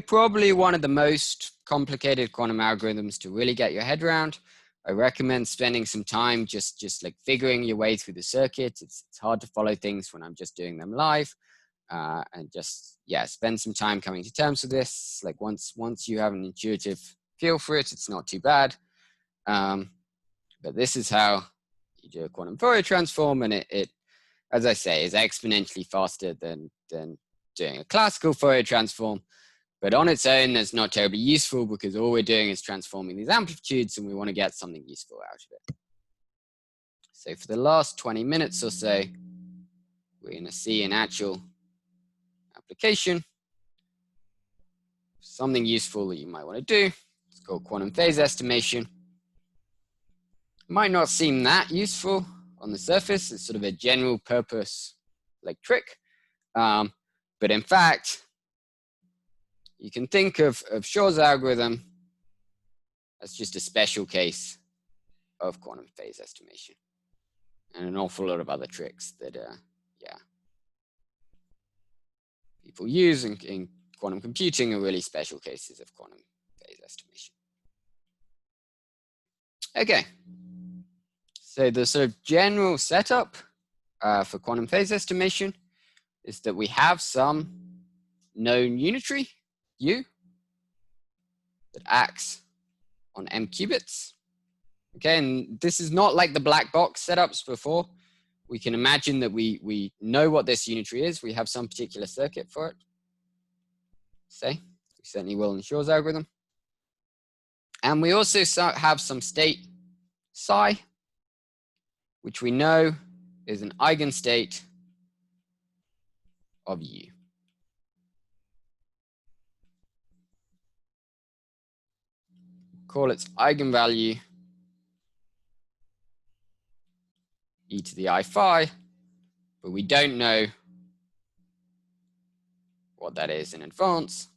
probably one of the most complicated quantum algorithms to really get your head around. I recommend spending some time just like figuring your way through the circuit. It's hard to follow things when I'm just doing them live, and just spend some time coming to terms with this. Like once you have an intuitive feel for it, it's not too bad. But this is how you do a quantum Fourier transform, and it as I say, is exponentially faster than doing a classical Fourier transform. But on its own, that's not terribly useful because all we're doing is transforming these amplitudes and we want to get something useful out of it. So for the last 20 minutes or so, we're going to see an actual application. Something useful that you might want to do. It's called quantum phase estimation. It might not seem that useful on the surface. It's sort of a general purpose like trick. But in fact, you can think of Shor's algorithm as just a special case of quantum phase estimation, and an awful lot of other tricks that people use in quantum computing are really special cases of quantum phase estimation. Okay, so the sort of general setup for quantum phase estimation is that we have some known unitary, U, that acts on m qubits. Okay, and this is not like the black box setups before. We can imagine that we know what this unitary is. We have some particular circuit for it. Say, we certainly will in Shor's algorithm. And we also have some state psi, which we know is an eigenstate of U. Call its eigenvalue e to the I phi, but we don't know what that is in advance.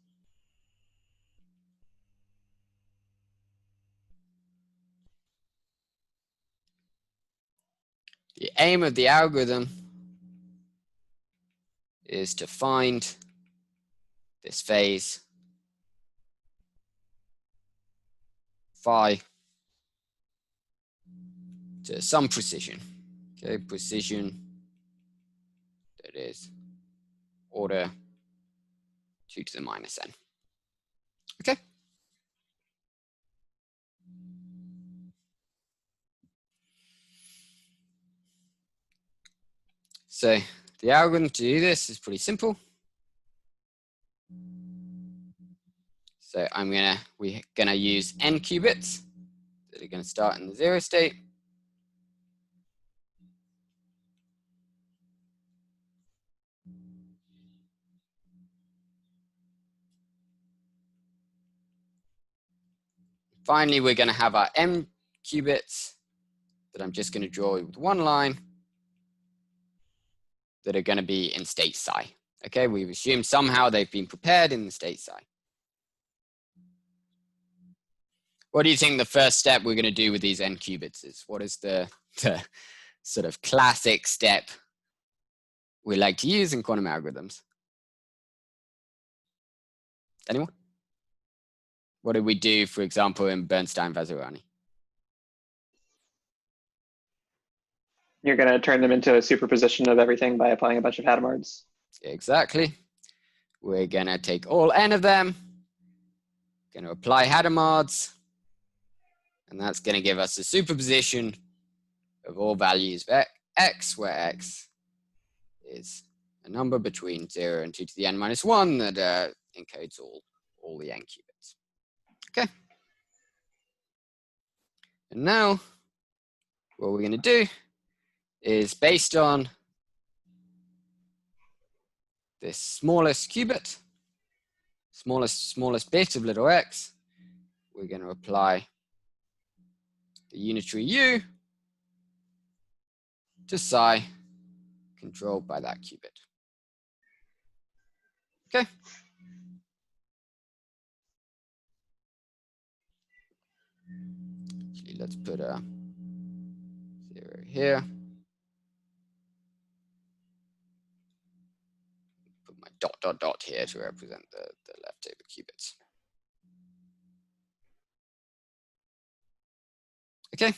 The aim of the algorithm is to find this phase phi to some precision. Okay, precision that that is order 2 to the minus n. Okay. So the algorithm to do this is pretty simple. So we're gonna use n qubits that are gonna start in the 0 state. Finally, we're gonna have our m qubits that I'm just gonna draw with one line that are gonna be in state psi. Okay, we've assumed somehow they've been prepared in the state psi. What do you think the first step we're gonna do with these n qubits is? What is the sort of classic step we like to use in quantum algorithms? Anyone? What did we do, for example, in Bernstein-Vazirani? You're going to turn them into a superposition of everything by applying a bunch of Hadamards. Exactly. We're going to take all n of them, going to apply Hadamards, and that's going to give us a superposition of all values of x, where x is a number between 0 and 2 to the n minus 1 that encodes all the n qubits. Okay. And now what we're going to do is, based on this smallest qubit, smallest bit of little x, we're going to apply the unitary u to psi controlled by that qubit. Okay. Actually, let's put a 0 here. Put my dot, dot, dot here to represent the leftover qubits. Okay.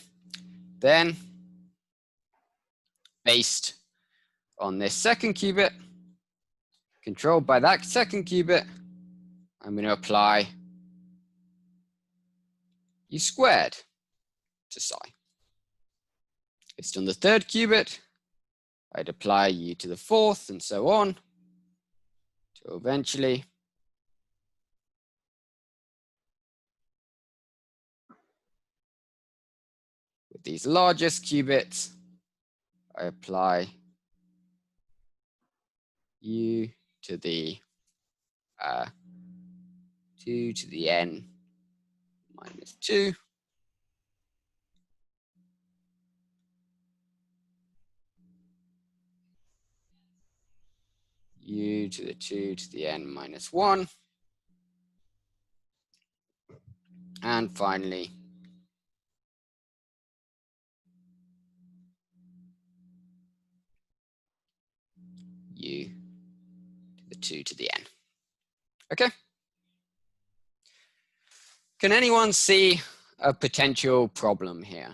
Then, based on this second qubit, controlled by that second qubit, I'm going to apply u squared to psi. Based on the third qubit, I'd apply u to the fourth and so on, to eventually with these largest qubits, I apply u to the 2 to the n minus 2. U to the 2 to the n minus 1. And finally, u to the 2 to the n. Okay. Can anyone see a potential problem here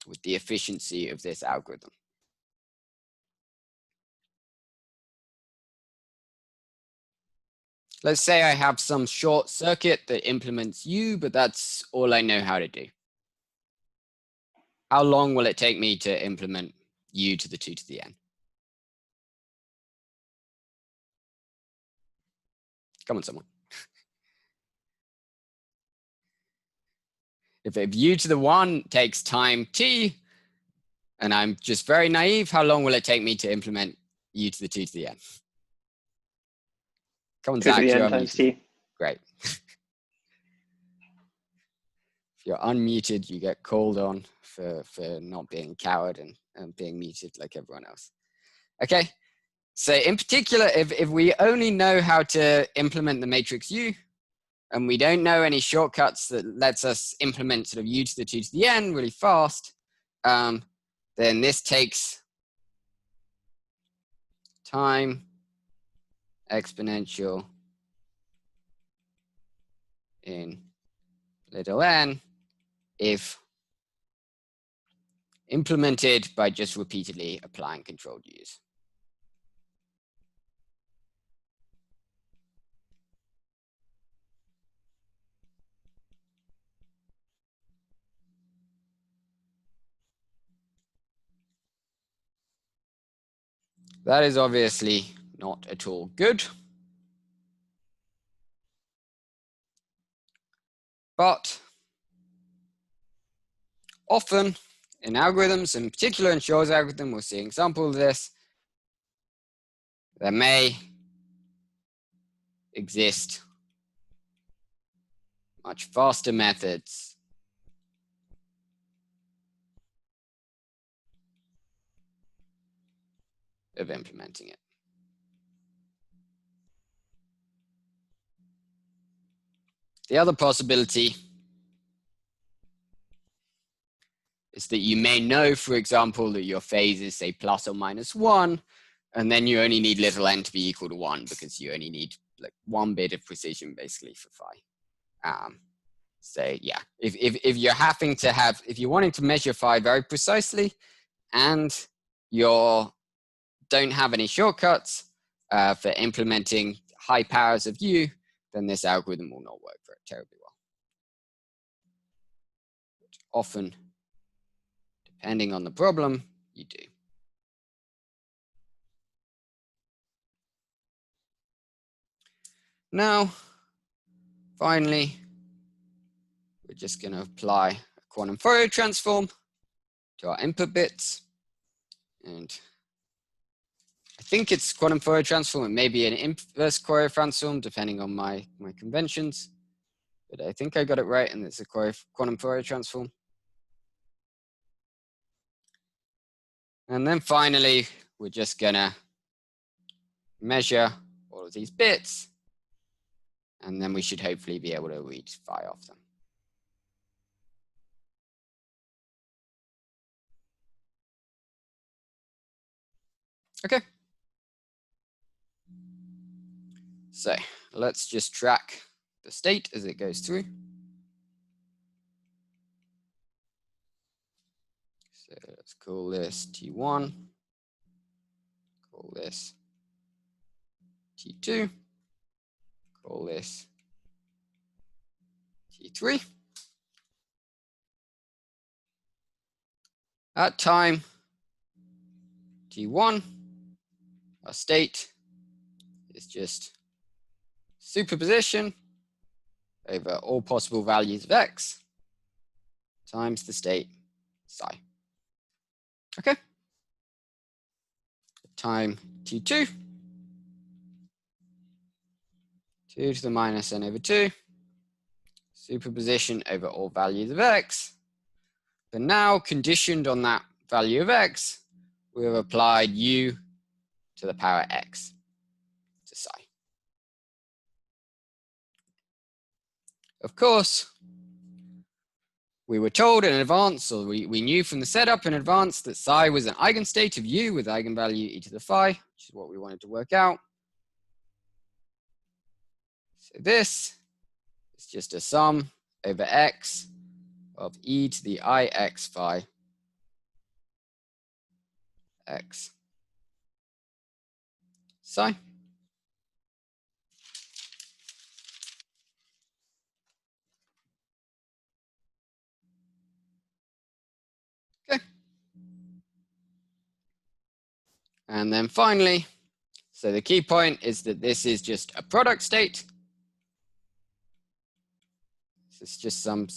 with the efficiency of this algorithm? Let's say I have some short circuit that implements u, but that's all I know how to do. How long will it take me to implement u to the 2 to the n? Come on, someone. If u to the 1 takes time t, and I'm just very naive, how long will it take me to implement u to the 2 to the n? Come on, 2 Zach, to the you're n times unmuted. t. Great. If you're unmuted, you get called on for not being a coward and being muted like everyone else. Okay, so in particular, if we only know how to implement the matrix U, and we don't know any shortcuts that lets us implement sort of u to the 2 to the n really fast, then this takes time exponential in little n if implemented by just repeatedly applying controlled u's. That is obviously not at all good. But often in algorithms, in particular in Shor's algorithm, we'll see an example of this. There may exist much faster methods of implementing it. The other possibility is that you may know, for example, that your phase is, say, plus or minus 1, and then you only need little n to be equal to 1 because you only need like 1 bit of precision basically for phi. So yeah, if you're having to have, if you're wanting to measure phi very precisely and you don't have any shortcuts for implementing high powers of u, then this algorithm will not work very terribly well. Often, depending on the problem, you do. Now, finally, we're just going to apply a quantum Fourier transform to our input bits. And I think it's quantum Fourier transform. It may be an inverse Fourier transform, depending on my conventions. But I think I got it right, and it's a quantum Fourier transform. And then finally, we're just going to measure all of these bits. And then we should hopefully be able to read phi off them. Okay. So let's just track the state as it goes through. So let's call this T1, call this T2, call this T3. At time T1, our state is just superposition over all possible values of x times the state psi. Okay. Time T2, 2 to the minus n over 2, superposition over all values of x. But now, conditioned on that value of x, we have applied u to the power x to psi. Of course, we were told in advance, or we knew from the setup in advance, that psi was an eigenstate of u with eigenvalue e to the phi, which is what we wanted to work out. So this is just a sum over x of e to the ix phi x psi. Okay. And then finally, so the key point is that this is just a product state. This is just some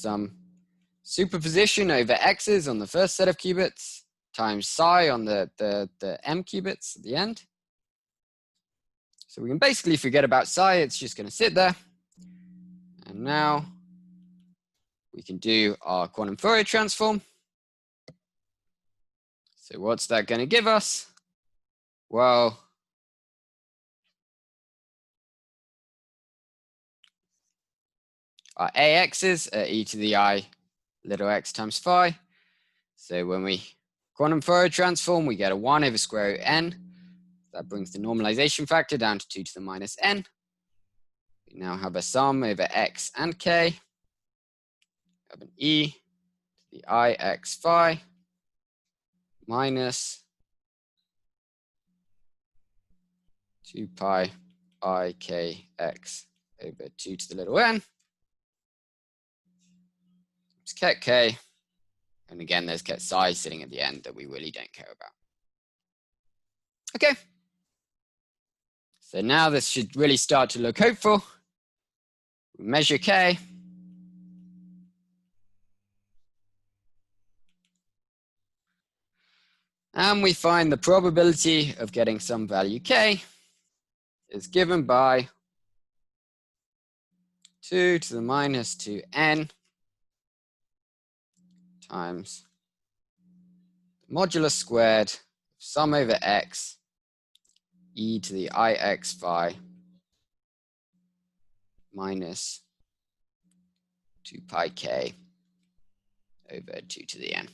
superposition over x's on the first set of qubits times psi on the m qubits at the end. So we can basically forget about psi, it's just going to sit there. And now we can do our quantum Fourier transform. So what's that going to give us? Well, our AX's are e to the I little x times phi. So when we quantum Fourier transform, we get a 1 over square root n. That brings the normalization factor down to 2 to the minus n. We now have a sum over x and k of an e to the ix phi minus 2 pi ikx over 2 to the little n. It's ket k. And again, there's ket psi sitting at the end that we really don't care about. Okay, So now this should really start to look hopeful. We measure K. And we find the probability of getting some value K is given by 2 to the minus 2n times the modulus squared of sum over x e to the ix phi minus 2 pi k over 2 to the n.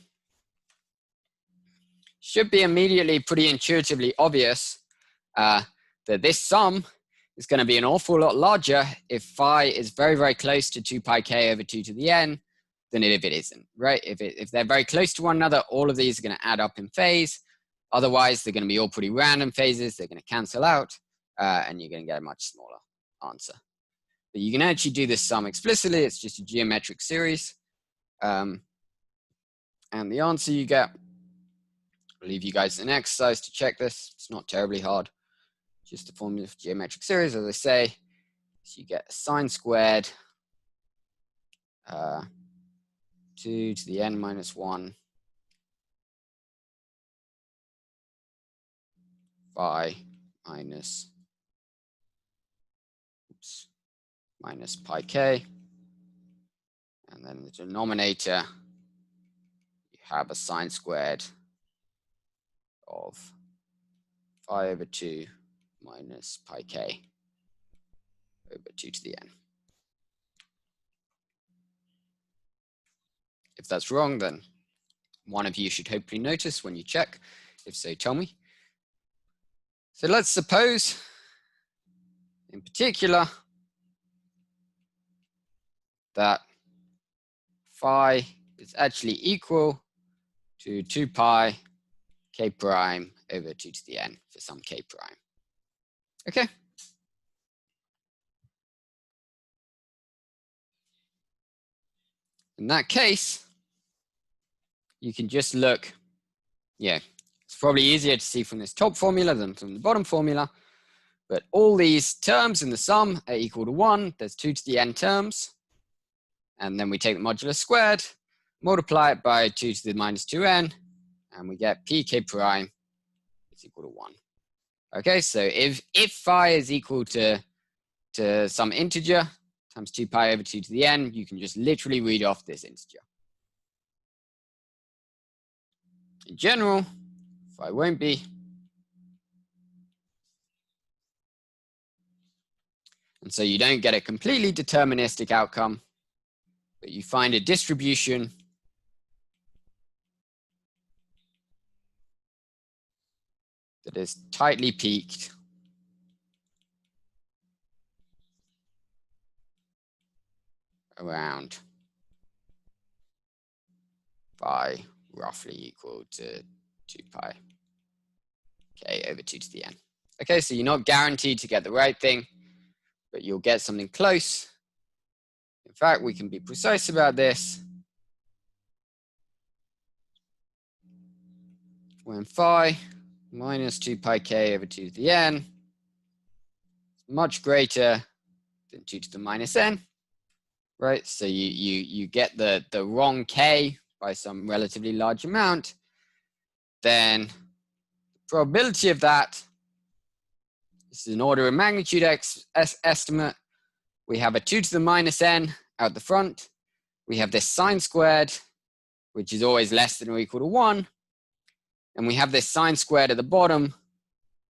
Should be immediately pretty intuitively obvious that this sum is going to be an awful lot larger if phi is very, very close to 2 pi k over 2 to the n than if it isn't, right? If they're very close to one another, all of these are going to add up in phase. Otherwise, they're going to be all pretty random phases. They're going to cancel out, and you're going to get a much smaller answer. But you can actually do this sum explicitly. It's just a geometric series. And the answer you get, I'll leave you guys an exercise to check this. It's not terribly hard. Just the formula for geometric series, as I say. So you get sine squared 2 to the n minus 1 phi minus pi k. And then the denominator, you have a sine squared of phi over 2 minus pi k over 2 to the n. If that's wrong, then one of you should hopefully notice when you check. If so, tell me. So let's suppose, in particular, that phi is actually equal to 2 pi k prime over 2 to the n for some k prime. Okay. In that case, you can just look, yeah, it's probably easier to see from this top formula than from the bottom formula, but all these terms in the sum are equal to 1. There's 2 to the n terms, and then we take the modulus squared, multiply it by 2 to the minus 2n, and we get pk prime is equal to 1. Okay, so if phi is equal to some integer times 2 pi over 2 to the n, you can just literally read off this integer. In general, phi won't be. And so you don't get a completely deterministic outcome, but you find a distribution that is tightly peaked around phi roughly equal to 2 pi k over 2 to the n. Okay, so you're not guaranteed to get the right thing, but you'll get something close. In fact, we can be precise about this. When phi minus 2 pi k over 2 to the n is much greater than 2 to the minus n, right? So you get the wrong k by some relatively large amount, then the probability of that, this is an order of magnitude estimate. We have a 2 to the minus n out the front. We have this sine squared, which is always less than or equal to 1. And we have this sine squared at the bottom,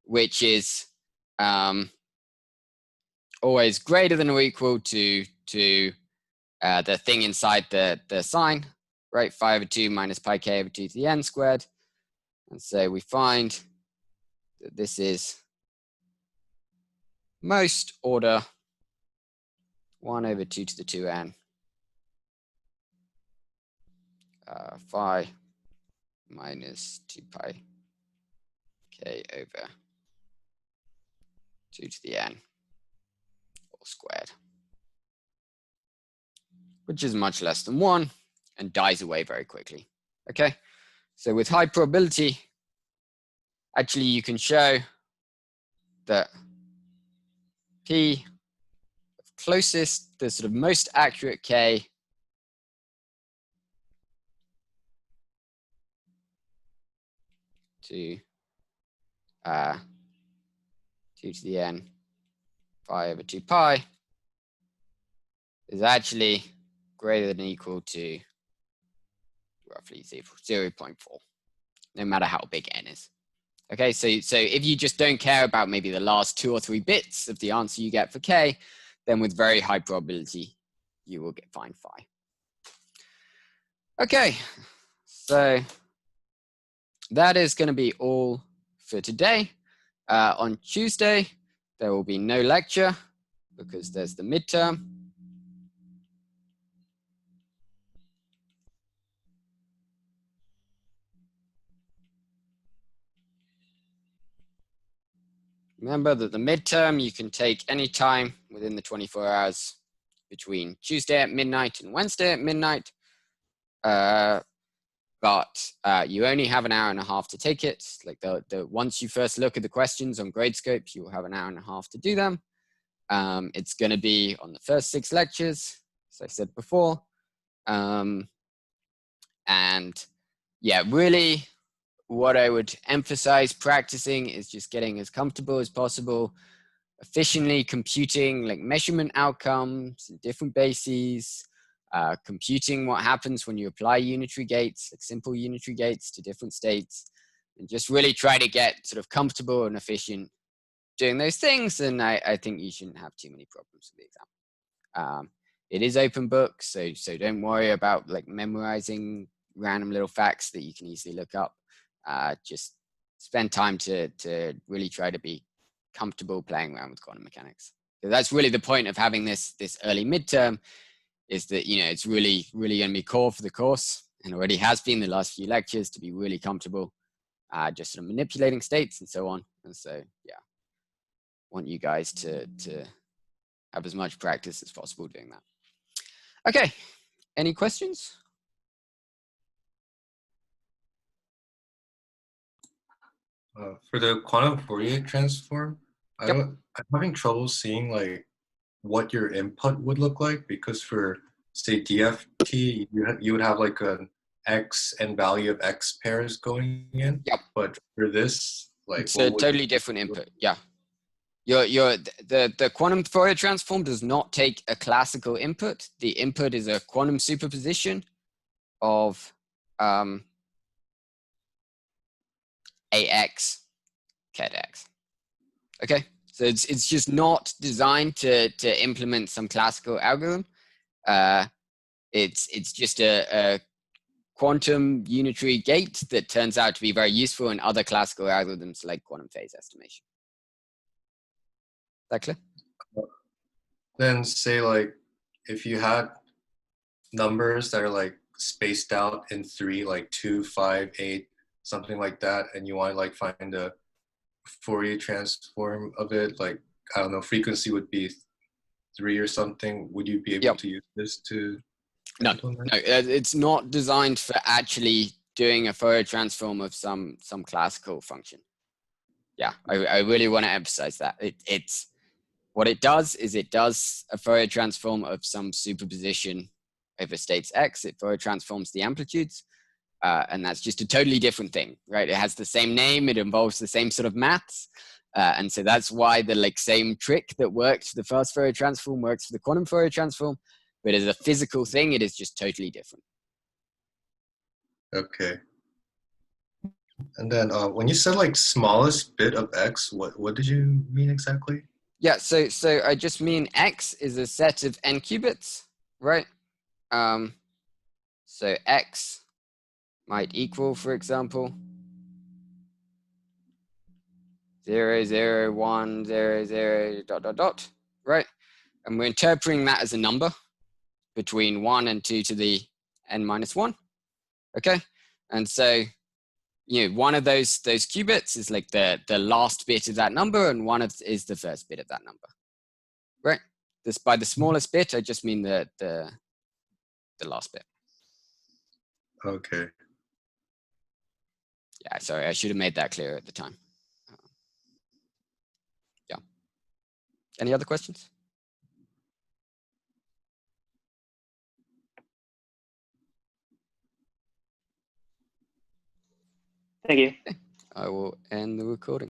which is always greater than or equal to the thing inside the sine, right? Phi over 2 minus pi k over 2 to the n squared. And so we find that this is most order 1 over 2 to the 2n phi minus 2 pi k over 2 to the n all squared, which is much less than 1 and dies away very quickly. Okay, so with high probability, actually you can show that P closest, the sort of most accurate K to 2 to the n pi over 2 pi is actually greater than or equal to roughly 0.4, no matter how big n is. Okay, so if you just don't care about maybe the last 2 or 3 bits of the answer you get for k, then with very high probability, you will find phi. Okay, so that is going to be all for today. On Tuesday, there will be no lecture because there's the midterm. Remember that the midterm you can take any time within the 24 hours between Tuesday at midnight and Wednesday at midnight. But you only have an hour and a half to take it. Like once you first look at the questions on Gradescope, you will have an hour and a half to do them. It's going to be on the first 6 lectures, as I said before. And yeah, really what I would emphasize practicing is just getting as comfortable as possible, efficiently computing like measurement outcomes and different bases, computing what happens when you apply unitary gates, like simple unitary gates to different states, and just really try to get sort of comfortable and efficient doing those things. And I think you shouldn't have too many problems with the exam. It is open book, so don't worry about like memorizing random little facts that you can easily look up. Just spend time to really try to be comfortable playing around with quantum mechanics. So that's really the point of having this early midterm, is that, you know, it's really going to be core for the course, and already has been the last few lectures, to be really comfortable just sort of manipulating states and so on. And so yeah, want you guys to have as much practice as possible doing that. Okay, any questions? For the quantum Fourier transform, Yep. I'm having trouble seeing like what your input would look like, because for say DFT, you would have like an x and value of x pairs going in. Yep. But for this, like, It's a totally different input. Yeah. The quantum Fourier transform does not take a classical input. The input is a quantum superposition of AX KX. Okay, so it's just not designed to implement some classical algorithm. It's just a quantum unitary gate that turns out to be very useful in other classical algorithms like quantum phase estimation. That clear? Then say like if you had numbers that are like spaced out in 3, like 2, 5, 8, something like that, and you want to like find a Fourier transform of it, like, I don't know, frequency would be 3 or something, would you be able to use this to implement? No, it's not designed for actually doing a Fourier transform of some classical function. Yeah, I really want to emphasize that. It's what it does is it does a Fourier transform of some superposition over states X. It Fourier transforms the amplitudes, and that's just a totally different thing, right? It has the same name, it involves the same sort of maths, and so that's why the like same trick that worked for the first Fourier transform works for the quantum Fourier transform, but as a physical thing, it is just totally different. Okay. And then when you said like smallest bit of X, what did you mean exactly? Yeah, so I just mean X is a set of n qubits, right? So X might equal, for example, 0, 0, 1, 0, 0, dot, dot, dot, right? And we're interpreting that as a number between 1 and 2 to the n minus 1, okay? And so, you know, one of those qubits is like the last bit of that number, and one is the first bit of that number, right? This, by the smallest bit, I just mean the last bit. Okay. Yeah, sorry, I should have made that clear at the time. Yeah. Any other questions? Thank you. I will end the recording.